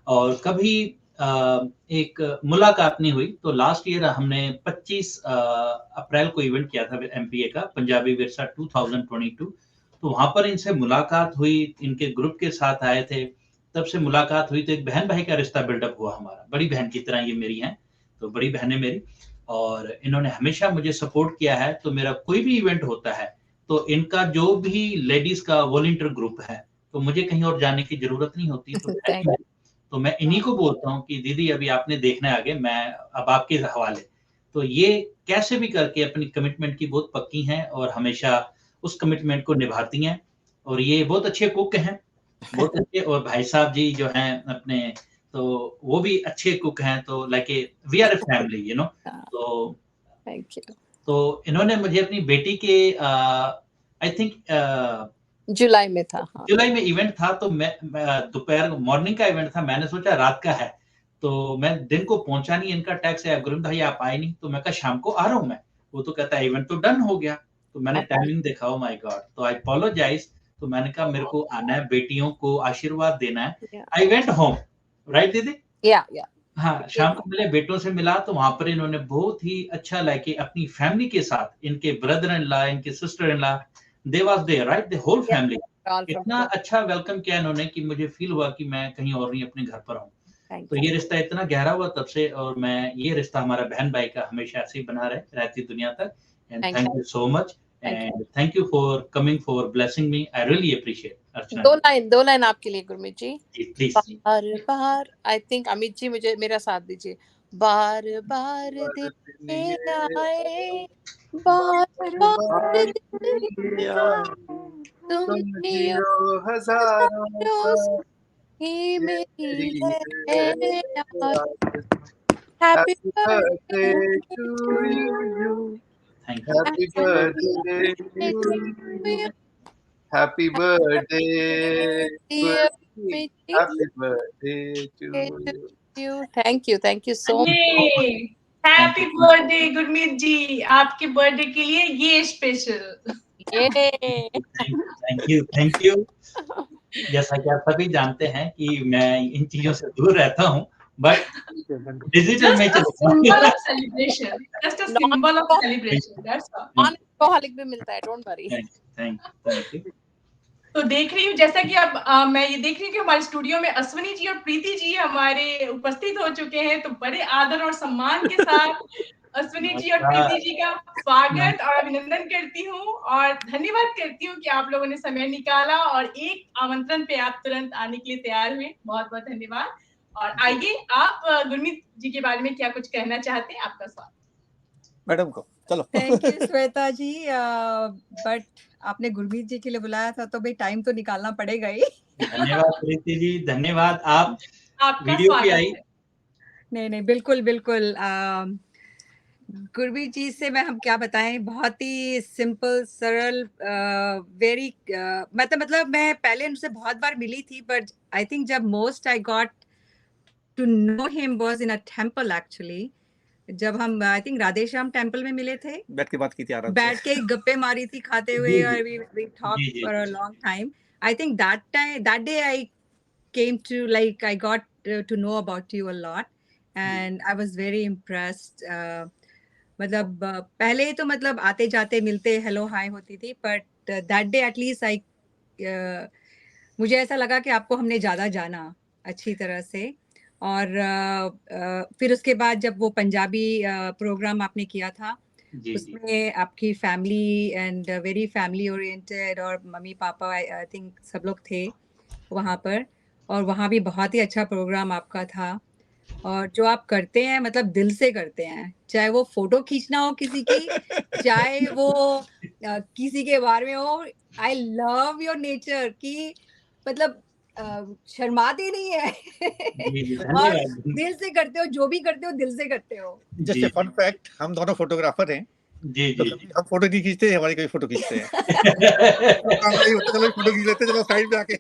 और कभी एक मुलाकात नहीं हुई। तो लास्ट ईयर हमने 25 अप्रैल को इवेंट किया था MPA का, पंजाबी विरसा 2022। तो वहां पर इनसे मुलाकात हुई, इनके ग्रुप के साथ आए थे, तब से मुलाकात हुई। तो एक बहन भाई का रिश्ता बिल्डअप हुआ हमारा, बड़ी बहन की तरह ये मेरी हैं, तो बड़ी बहन है मेरी, और इन्होंने हमेशा मुझे सपोर्ट किया है। तो मेरा कोई भी इवेंट होता है तो इनका जो भी लेडीज का वॉलंटियर ग्रुप है, तो मुझे कहीं और जाने की जरूरत नहीं होती। तो मैं इन्हीं को बोलता हूँ कि दीदी अभी आपने देखना आगे, मैं अब आपके हवाले। तो ये कैसे भी करके अपनी कमिटमेंट की बहुत पक्की हैं और हमेशा उस कमिटमेंट को निभाती हैं। और ये बहुत अच्छे कुक हैं, बहुत अच्छे। और भाई साहब जी जो हैं अपने, तो वो भी अच्छे कुक हैं। तो like we are a family, तो थैंक यू। तो इन्होंने मुझे अपनी बेटी के आई थिंक जुलाई में था। हाँ। जुलाई में इवेंट था, तो मैं दोपहर मॉर्निंग का इवेंट था, मैंने सोचा रात का है, तो मैं दिन को पहुंचा नहीं। इनका टैक्स है, गुरुम भाई आप आए नहीं, तो मैं कहा शाम को आ रहा हूँ मैं। वो तो कहता है इवेंट तो डन हो गया। तो मैंने टाइमिंग देखा, ओ माय गॉड, तो आई अपोलोजाइज। तो मैंने कहा मेरे को आना है, बेटियों को आशीर्वाद देना है। आई वेंट होम, राइट दीदी? या हाँ, शाम को मिले, बेटों से मिला, तो वहां पर इन्होंने बहुत ही अच्छा लाइक अपनी फैमिली के साथ, इनके ब्रदर इन लॉ, इनके sister in law, they was there, right, the whole family. इतना अच्छा वेलकम किया इन्होंने कि मुझे फील हुआ कि मैं कहीं और नहीं, अपने घर पर हूँ। तो ये रिश्ता इतना गहरा हुआ तब से, और मैं ये रिश्ता हमारा बहन भाई का हमेशा ऐसे ही बना रहे, रहती दुनिया तक। And thank you so much, and thank you for coming, for blessing me. I really appreciate. Archana, दो लाइन आपके लिए गुरमीत जी। प्लीज। बार बार, आई थिंक अमित जी मुझे मेरा साथ दीजिए। बार बार दिन ये आए, बार बार दिन तुम जियो हजारों ही मेरी है। Happy birthday to you, happy birthday to you, happy birthday, happy birthday to you. Thank you so much. Happy birthday Gurmeet ji, आपके बर्थडे के लिए ये स्पेशल। Thank you. जैसा कि आप सभी जानते हैं कि मैं इन चीजों से दूर रहता हूँ, बट डिजिटल में celebration, just a symbol of celebration, that's all. Alcoholic भी मिलता है, डोंट वरी। Thank you. तो देख रही हूँ, जैसा कि अब मैं ये देख रही हूँ कि हमारे स्टूडियो में अश्विनी जी और प्रीति जी हमारे उपस्थित हो चुके हैं, तो बड़े आदर और सम्मान के साथ अश्विनी जी और प्रीति जी का स्वागत और अभिनंदन करती हूँ, और धन्यवाद करती हूँ कि आप लोगों ने समय निकाला और एक आमंत्रण पे आप तुरंत आने के लिए तैयार हुए। बहुत बहुत धन्यवाद। और आइए, आप गुरमीत जी के बारे में क्या कुछ कहना चाहते हैं? आपका स्वागत। मैडम को चलो। Thank you Shweta ji, but आपने गुरमीत जी के लिए बुलाया था तो भाई टाइम तो निकालना पड़ेगा ही। धन्यवाद प्रीति जी, धन्यवाद। आप आपका वीडियो पे आई। नहीं बिल्कुल बिल्कुल। गुरमीत जी से मैं हम क्या बताएं, बहुत ही सिंपल सरल, वेरी मतलब मैं पहले उनसे बहुत बार मिली थी, बट आई थिंक जब most I got to know him was in a temple actually. जब हम आई थिंक राधेश्याम टेंपल में मिले थे, बैठ के बात की थी, आराम बैठ के गप्पे मारी थी खाते हुए, और we talk for a long time. I think that day I came to like I got to know about you a lot, and I was very impressed. मतलब पहले तो मतलब आते जाते मिलते हेलो हाय होती थी, but that day at least I मुझे ऐसा लगा कि आपको हमने ज़्यादा जाना अच्छी तरह से। और फिर उसके बाद जब वो पंजाबी प्रोग्राम आपने किया था, उसमें आपकी family and very family oriented, और मम्मी पापा आई थिंक सब लोग थे वहाँ पर, और वहाँ भी बहुत ही अच्छा प्रोग्राम आपका था। और जो आप करते हैं मतलब दिल से करते हैं, चाहे वो फोटो खींचना हो किसी की, चाहे वो किसी के बारे में हो। आई लव योर नेचर की मतलब शर्माते नहीं है और दिल से करते हो, जो भी करते हो दिल से करते हो। जस्ट ए फन फैक्ट, हम दोनों फोटोग्राफर हैं। तो हम फोटो नहीं खींचते, हमारी कोई फोटो खींचते हैं। चलो फोटो खींच लेते, चलो साइड पे आके।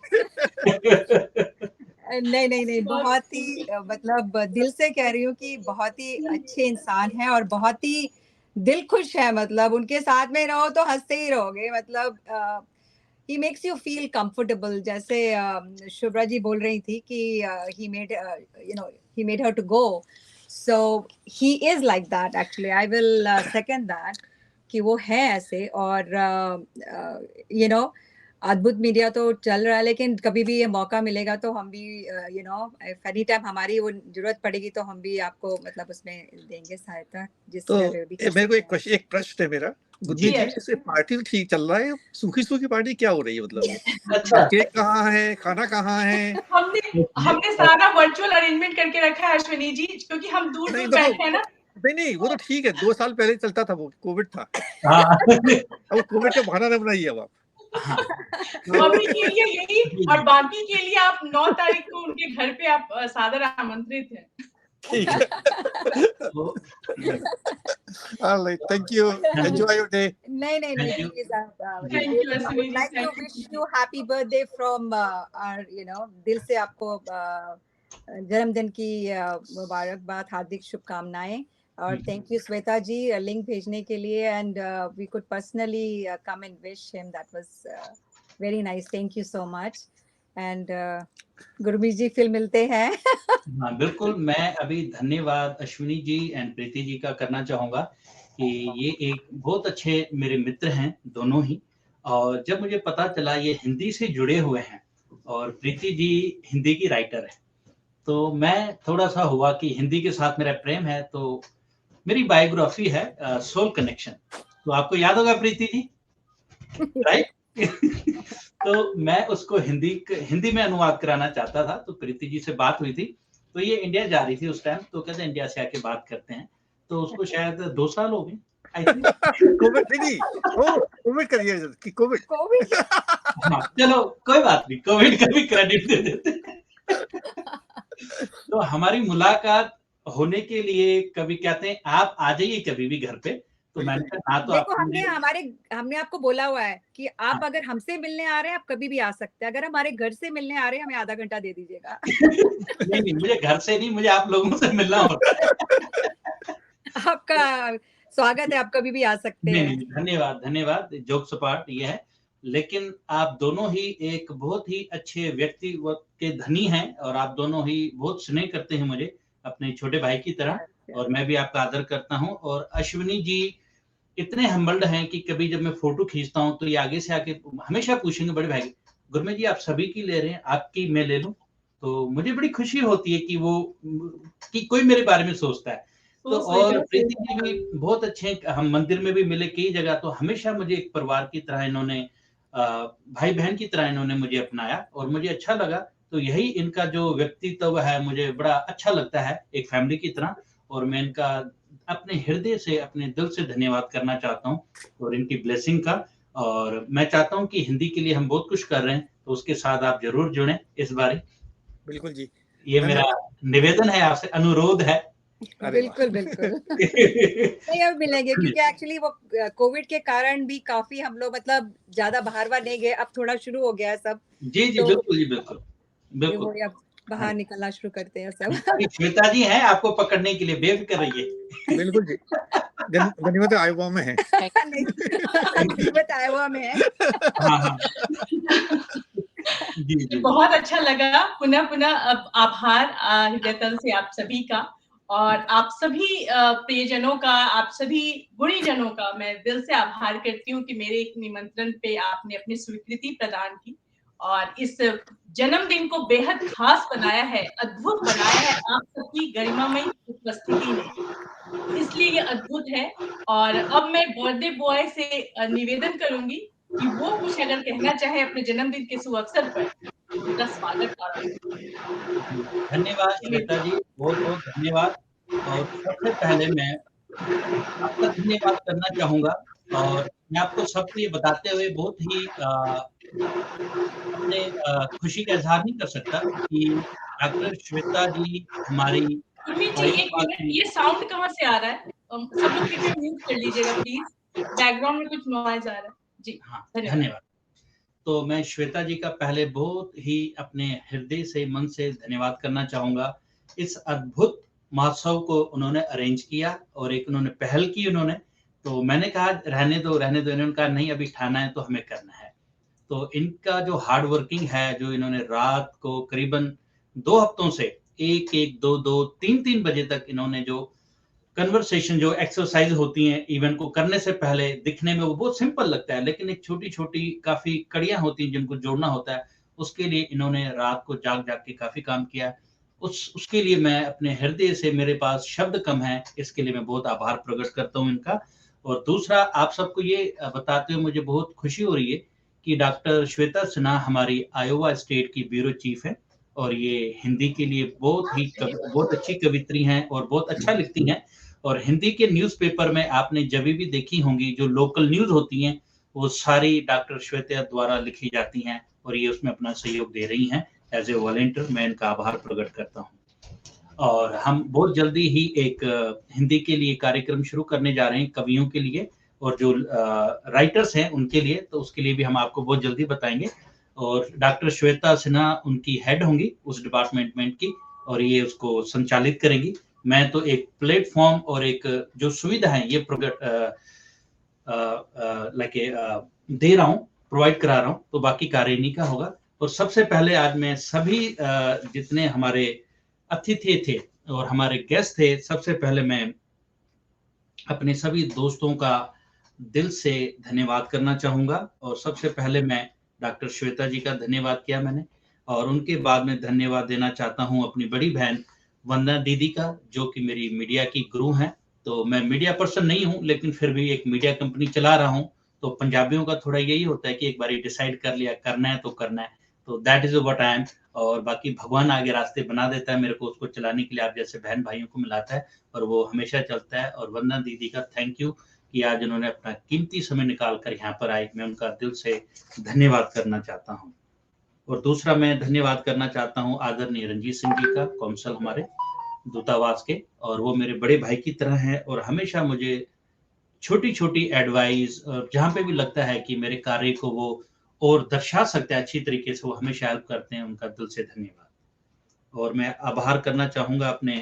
नहीं बहुत ही मतलब दिल से कह रही हूँ कि बहुत ही अच्छे इंसान है और बहुत ही दिल खुश है। मतलब उनके साथ में रहो तो हंसते ही रहोगे। मतलब he makes you feel comfortable। जैसे शुभ्रा जी बोल रही थी कि he made her to go, so he is like that actually। I will second that कि वो है ऐसे। और अद्भुत मीडिया तो चल रहा है, लेकिन कभी भी ये मौका मिलेगा तो हम भी एनी टाइम हमारी वो जरूरत पड़ेगी तो हम भी आपको मतलब उसमें देंगे सहायता। तो मेरे को एक प्रश्न है मेरा, गुरमीत जी, जैसे पार्टी तो ठीक चल रहा है, सूखी पार्टी क्या हो रही है? मतलब अच्छा, केक कहाँ है, खाना कहाँ है? हमने सारा वर्चुअल अरेंजमेंट करके रखा है अश्विनी जी, क्योंकि हम दूर बैठे हैं ना। नहीं वो तो ठीक है, 2 साल पहले चलता था, वो कोविड था। अब कोविड का बहाना न बनाइए अब आप। अभी के लिए यही, और बाकी के लिए आप 9 तारीख को उनके घर पे आप सादर आमंत्रित हैं। ठीक है। All right, thank you. Enjoy your day. नहीं नहीं Thank नहीं you. please, Thank you, I Ashwini would ji. like to Thank wish you. you happy birthday from our दिल से आपको जन्मदिन की मुबारकबाद, हार्दिक शुभकामनाएं। और thank you Shweta ji link भेजने के लिए, and we could personally come and wish him, that was very nice, thank you so much. And Gurmeet ji फिर मिलते हैं। हाँ बिल्कुल, मैं अभी धन्यवाद अश्विनी जी एंड प्रीति जी का करना चाहूँगा कि ये एक बहुत अच्छे मेरे मित्र हैं दोनों ही, और जब मुझे पता चला ये हिंदी से जुड़े हुए हैं और प्रीति जी हिंदी की राइटर है, तो मैं थोड़ा सा हुआ कि हिंदी के साथ मेरा प्रेम है। तो मेरी बायोग्राफी है सोल कनेक्शन, तो आपको याद होगा प्रीति जी, राइट? तो मैं उसको हिंदी में अनुवाद कराना चाहता था, तो प्रीति जी से बात हुई थी, तो ये इंडिया जा रही थी उस टाइम, तो कहते इंडिया से आके बात करते हैं, तो उसको शायद 2 साल हो गए आई थिंक। कोविड नहीं, कोविड करिए कि कोविड। हाँ, चलो कोई बात नहीं, कोविड का भी क्रेडिट दे देते। तो हमारी मुलाकात होने के लिए कभी कहते हैं आप आ जाइए कभी भी घर पे, तो मैंने कहा ना, तो देखो आप हमने आपको बोला हुआ है कि आप अगर हमसे मिलने आ रहे हैं आप कभी भी आ सकते हैं, अगर हमारे घर से मिलने आ रहे हैं हमें आधा घंटा दे दीजिएगा। नहीं, मुझे घर से नहीं, मुझे आप लोगों से मिलना होता है। आपका स्वागत है, आप कभी भी आ सकते हैं। नहीं, धन्यवाद, जोक सपाट ये है, लेकिन आप दोनों ही एक बहुत ही अच्छे व्यक्तित्व के धनी हैं, और आप दोनों ही बहुत स्नेह करते हैं मुझे अपने छोटे भाई की तरह, और मैं भी आपका आदर करता हूं। और अश्विनी जी इतने हम्बल्ड हैं कि कभी जब मैं फोटो खींचता हूं तो ये आगे से आके हमेशा पूछेंगे, बड़े भाई गुरमीत जी आप सभी की ले रहे हैं, आपकी मैं ले लूं? तो मुझे बड़ी खुशी होती है कि कोई मेरे बारे में सोचता है। तो और प्रीति जी भी बहुत अच्छे, हम मंदिर में भी मिले कई जगह, तो हमेशा मुझे एक परिवार की तरह इन्होंने, भाई बहन की तरह इन्होंने मुझे अपनाया, और मुझे अच्छा लगा। तो यही इनका जो व्यक्तित्व है मुझे बड़ा अच्छा लगता है, एक फैमिली की तरह, और मैं इनका अपने हृदय से, अपने दिल से धन्यवाद करना चाहता हूँ, और इनकी ब्लेसिंग का। और मैं चाहता हूँ कि हिंदी के लिए हम बहुत कुछ कर रहे हैं, तो उसके साथ आप जरूर जुड़ें इस बार। बिल्कुल जी, ये मेरा निवेदन है आपसे, अनुरोध है। बिल्कुल नहीं, अब मिलेंगे, क्योंकि एक्चुअली वो कोविड के कारण भी काफी हम लोग मतलब ज्यादा बाहर नहीं गए, अब थोड़ा शुरू हो गया है सब। जी तो बिल्कुल। अब बाहर निकलना शुरू करते हैं सब। श्वेता जी हैं आपको पकड़ने के लिए, बेफिक्र रहिए। बिल्कुल जी, गनीमत आयोवा में है। गनीमत आयोवा में है। हाँ। जी। बहुत अच्छा लगा, पुनः अब आभार हृदयतल से आप सभी का, और आप सभी प्रियजनों का, आप सभी गुणीजनों का मैं दिल से आभार करती हूँ कि मेरे एक निमंत्रण पे आपने अपनी स्वीकृति प्रदान की, और इस जन्मदिन को बेहद खास बनाया है, अद्भुत बनाया है आप सबकी गरिमामयी उपस्थिति ने, इसलिए ये अद्भुत है। और अब मैं बर्थडे बॉय से निवेदन करूंगी कि वो कुछ अगर कहना चाहे अपने जन्मदिन के शुभ अवसर पर, उनका स्वागत धन्यवाद श्वेता जी, बहुत धन्यवाद। और सबसे पहले मैं आपका धन्यवाद करना चाहूंगा, और मैं आपको सबको ये बताते हुए बहुत ही अपने खुशी का इजहार नहीं कर सकता कि डॉक्टर श्वेता जी हमारी। गुरमीत जी एक मिनट, ये साउंड कहाँ से आ रहा है? सब लोग कृपया म्यूट कर लीजिएगा प्लीज, बैकग्राउंड में कुछ नॉइज आ रहा है जी। हाँ, धन्यवाद। तो मैं श्वेता जी का पहले बहुत ही अपने हृदय से, मन से धन्यवाद करना चाहूंगा। इस अद्भुत महोत्सव को उन्होंने अरेंज किया, और एक उन्होंने पहल की उन्होंने, तो मैंने कहा रहने दो, इन्होंने कहा नहीं अभी ठाना है तो हमें करना है। तो इनका जो हार्ड वर्किंग है, जो इन्होंने रात को करीबन 2 हफ्तों से 1-1, 2-2, 3-3 बजे तक इन्होंने जो कन्वर्सेशन, जो एक्सरसाइज होती हैं इवेंट को करने से पहले, दिखने में वो बहुत सिंपल लगता है, लेकिन एक छोटी काफी कड़ियां होती हैं जिनको जोड़ना होता है, उसके लिए इन्होंने रात को जाग के काफी काम किया। उसके लिए मैं अपने हृदय से, मेरे पास शब्द कम है, इसके लिए मैं बहुत आभार प्रकट करता हूँ इनका। और दूसरा, आप सबको ये बताते हुए मुझे बहुत खुशी हो रही है कि डॉक्टर श्वेता सिन्हा हमारी आयोवा स्टेट की ब्यूरो चीफ है, और ये हिंदी के लिए बहुत अच्छी कवित्री हैं और बहुत अच्छा लिखती हैं। और हिंदी के न्यूज़पेपर में आपने जब भी देखी होंगी, जो लोकल न्यूज़ होती हैं वो सारी डॉक्टर श्वेता द्वारा लिखी जाती हैं, और ये उसमें अपना सहयोग दे रही हैं एज ए वॉलंटियर। मैं इनका आभार प्रकट करता हूँ। और हम बहुत जल्दी ही एक हिंदी के लिए कार्यक्रम शुरू करने जा रहे हैं, कवियों के लिए और जो राइटर्स हैं उनके लिए, तो उसके लिए भी हम आपको बहुत जल्दी बताएंगे। और डॉक्टर श्वेता सिन्हा उनकी हेड होंगी उस डिपार्टमेंट की, और ये उसको संचालित करेंगी। मैं तो एक प्लेटफॉर्म और एक जो सुविधा है ये दे रहा हूँ, प्रोवाइड करा रहा हूँ, तो बाकी कार्य इन्हीं का होगा। और सबसे पहले आज मैं सभी जितने हमारे अतिथि थे और हमारे गेस्ट थे, सबसे पहले मैं अपने सभी दोस्तों का दिल से धन्यवाद करना चाहूंगा। और सबसे पहले मैं डॉक्टर श्वेता जी का धन्यवाद किया मैंने, और उनके बाद में धन्यवाद देना चाहता हूं अपनी बड़ी बहन वंदना दीदी का, जो कि मेरी मीडिया की गुरु हैं। तो मैं मीडिया पर्सन नहीं हूं, लेकिन फिर भी एक मीडिया कंपनी चला रहा हूं। तो पंजाबियों का थोड़ा यही होता है कि एक बार डिसाइड कर लिया करना है तो करना है, तो that is what I am. और बाकी भगवान आगे रास्ते बना देता है मेरे को, उसको चलाने के लिए आप जैसे बहन भाइयों को मिलाता है, और वो हमेशा चलता है। और वंदना दीदी का थैंक यू कि आज उन्होंने अपना कीमती समय निकाल कर यहाँ पर आए, मैं उनका दिल से धन्यवाद करना चाहता हूँ। और दूसरा मैं धन्यवाद करना चाहता हूँ आदरणीय रंजीत सिंह जी का, कौंसल हमारे दूतावास के, और वो मेरे बड़े भाई की तरह हैं और हमेशा मुझे छोटी छोटी एडवाइस, और जहाँ पे भी लगता है कि मेरे कार्य को वो और दर्शा सकते हैं अच्छी तरीके से, वो हमेशा हेल्प करते हैं, उनका दिल से धन्यवाद। और मैं आभार करना चाहूँगा अपने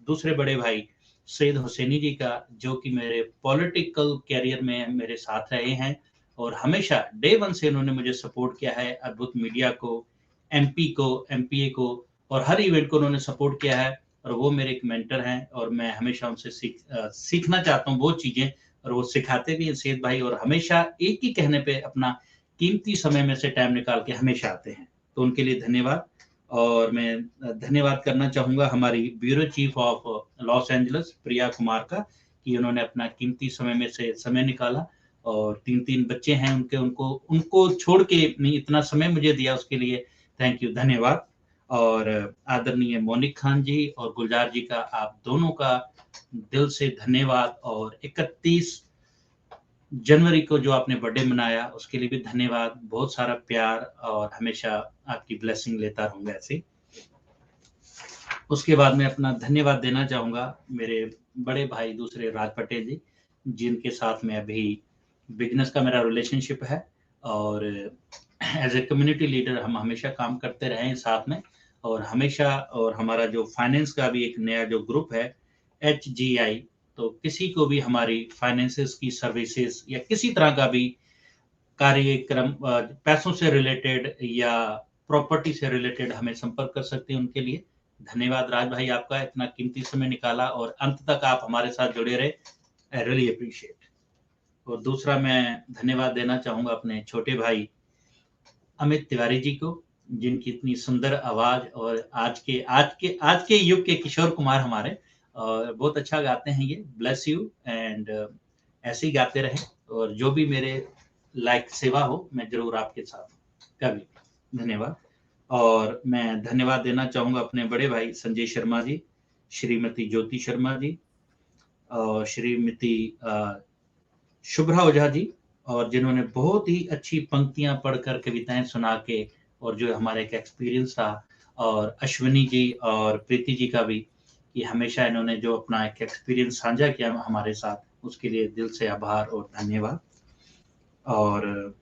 दूसरे बड़े भाई सईद हुसैनी जी का, जो कि मेरे पॉलिटिकल कैरियर में मेरे साथ रहे हैं और हमेशा डे वन से उन्होंने मुझे सपोर्ट किया है। अद्भुत मीडिया को, एमपी को, एमपीए को, और हर इवेंट को उन्होंने सपोर्ट किया है, और वो मेरे एक मेंटर हैं और मैं हमेशा उनसे सीखना चाहता हूँ वो चीज़ें, और वो सिखाते भी हैं सईद भाई, और हमेशा एक ही कहने पे अपना कीमती समय में से टाइम निकाल के हमेशा आते हैं, तो उनके लिए धन्यवाद। और मैं धन्यवाद करना चाहूँगा हमारी bureau chief of Los Angeles Priya Kumar का, कि उन्होंने अपना कीमती समय में से समय निकाला, और 3 बच्चे हैं उनके, उनको छोड़ के नहीं इतना समय मुझे दिया, उसके लिए थैंक यू, धन्यवाद। और आदरणीय मोनिक खान जी और गुलजार जी का, आप दोनों का दिल से धन्यवाद। और 31 जनवरी को जो आपने बर्थडे मनाया उसके लिए भी धन्यवाद, बहुत सारा प्यार, और हमेशा आपकी ब्लेसिंग लेता रहूंगा ऐसे। उसके बाद मैं अपना धन्यवाद देना चाहूँगा मेरे बड़े भाई दूसरे राज पटेल जी, जिनके साथ में अभी बिजनेस का मेरा रिलेशनशिप है, और एज ए कम्युनिटी लीडर हम हमेशा काम करते रहे हैं साथ में, और हमेशा, और हमारा जो फाइनेंस का भी एक नया जो ग्रुप है HGI, तो किसी को भी हमारी फाइनेंसेस की सर्विसेज या किसी तरह का भी कार्यक्रम पैसों से रिलेटेड या प्रॉपर्टी से रिलेटेड हमें संपर्क कर सकते हैं। उनके लिए धन्यवाद राज भाई, आपका इतना कीमती समय निकाला और अंत तक आप हमारे साथ जुड़े रहे, आई रियली अप्रिशिएट। और दूसरा मैं धन्यवाद देना चाहूँगा अपने छोटे भाई अमित तिवारी जी को, जिनकी इतनी सुंदर आवाज़, और आज के युग के किशोर कुमार हमारे, और बहुत अच्छा गाते हैं ये, ब्लेस यू, एंड ऐसे ही गाते रहे, और जो भी मेरे लायक सेवा हो मैं जरूर आपके साथ कभी। धन्यवाद। और मैं धन्यवाद देना चाहूँगा अपने बड़े भाई संजय शर्मा जी, श्रीमती ज्योति शर्मा जी, और श्रीमती शुभ्रा ओझा जी, और जिन्होंने बहुत ही अच्छी पंक्तियां पढ़कर कविताएं सुना के, और जो हमारे एक एक्सपीरियंस था, और अश्विनी जी और प्रीति जी का भी, कि हमेशा इन्होंने जो अपना एक एक्सपीरियंस साझा किया हमारे साथ, उसके लिए दिल से आभार और धन्यवाद। और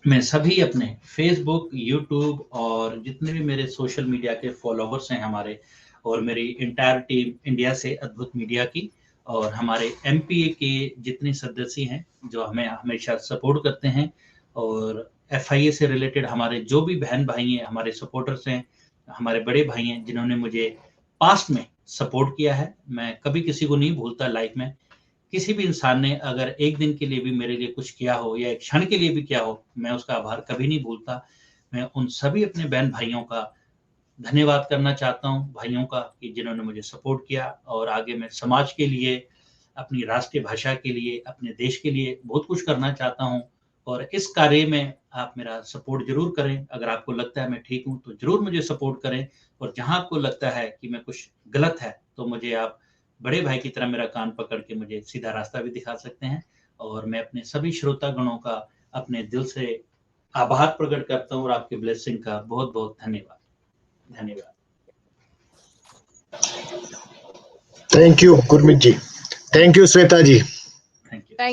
मैं सभी अपने फेसबुक, यूट्यूब और जितने भी मेरे सोशल मीडिया के फॉलोवर्स हैं हमारे, और मेरी इंटायर टीम इंडिया से अद्भुत मीडिया की, और हमारे एमपीए के जितने सदस्य हैं जो हमें हमेशा सपोर्ट करते हैं, और एफआईए से रिलेटेड हमारे जो भी बहन भाई हैं, हमारे सपोर्टर्स हैं, हमारे बड़े भाई हैं, जिन्होंने मुझे पास्ट में सपोर्ट किया है। मैं कभी किसी को नहीं भूलता लाइफ में, किसी भी इंसान ने अगर एक दिन के लिए भी मेरे लिए कुछ किया हो या एक क्षण के लिए भी किया हो, मैं उसका आभार कभी नहीं भूलता। मैं उन सभी अपने बहन भाइयों का धन्यवाद करना चाहता हूँ, भाइयों का, कि जिन्होंने मुझे सपोर्ट किया, और आगे मैं समाज के लिए, अपनी राष्ट्रीय भाषा के लिए, अपने देश के लिए बहुत कुछ करना चाहता हूँ। और इस कार्य में आप मेरा सपोर्ट जरूर करें। अगर आपको लगता है मैं ठीक हूँ तो जरूर मुझे सपोर्ट करें, और जहाँ आपको लगता है कि मैं कुछ गलत है तो मुझे आप बड़े भाई की तरह मेरा कान पकड़ के मुझे सीधा रास्ता भी दिखा सकते हैं। और मैं अपने सभी श्रोतागणों का अपने दिल से आभार प्रकट करता हूँ, और आपके ब्लेसिंग का बहुत बहुत धन्यवाद। धन्यवाद। Thank you Gurmeet ji, thank you Shweta ji.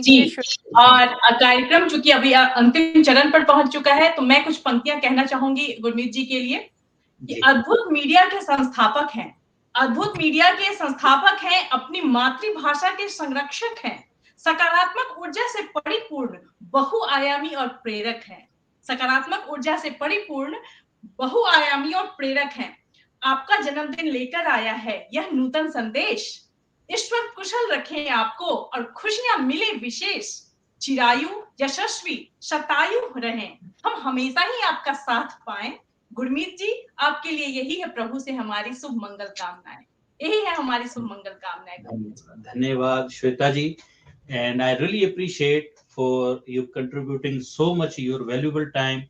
जी, और कार्यक्रम चूंकि अभी अंतिम चरण पर पहुंच चुका है, तो मैं कुछ पंक्तियां कहना चाहूंगी गुरमीत जी के लिए कि अद्भुत मीडिया के संस्थापक हैं, अद्भुत मीडिया के संस्थापक हैं, अपनी मातृभाषा के संरक्षक हैं, सकारात्मक ऊर्जा से परिपूर्ण, बहुआयामी और प्रेरक हैं, सकारात्मक ऊर्जा से परिपूर्ण, बहुआयामी और प्रेरक हैं। आपका जन्मदिन लेकर आया है यह नूतन संदेश, ईश्वर कुशल रखें आपको और खुशियां मिले विशेष, चिरायु यशस्वी शतायु रहें, हम हमेशा ही आपका साथ पाएं। गुरमीत जी, आपके लिए यही है प्रभु से हमारी शुभ मंगल कामनाएं, यही है हमारी शुभ मंगल कामनाएं। धन्यवाद Shweta ji, and I really appreciate for you contributing so much your valuable time,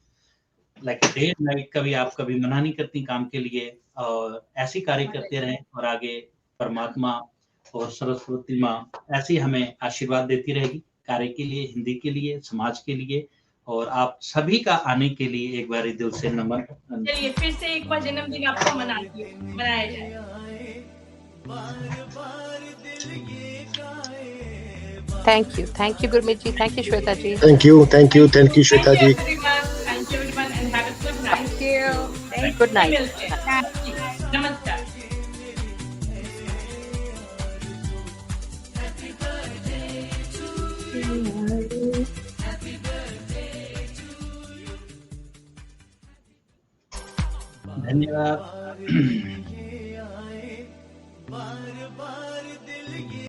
like day and night, कभी आप कभी मना नहीं करती काम के लिए, और ऐसे कार्य करते रहें और आगे परमात्मा और सरस्वती माँ ऐसे हमें आशीर्वाद देती रहेगी कार्य के लिए, हिंदी के लिए, समाज के लिए, और आप सभी का आने के लिए एक बार दिल से नमन। चलिए फिर से एक बार जन्मदिन आपको मनाया जाए। Thank you Gurmeet ji, thank you Shweta ji, thank you Shweta ji. Thank you everyone and have a good night. Thank you. Good night. नमस्कार। धन्यवाद।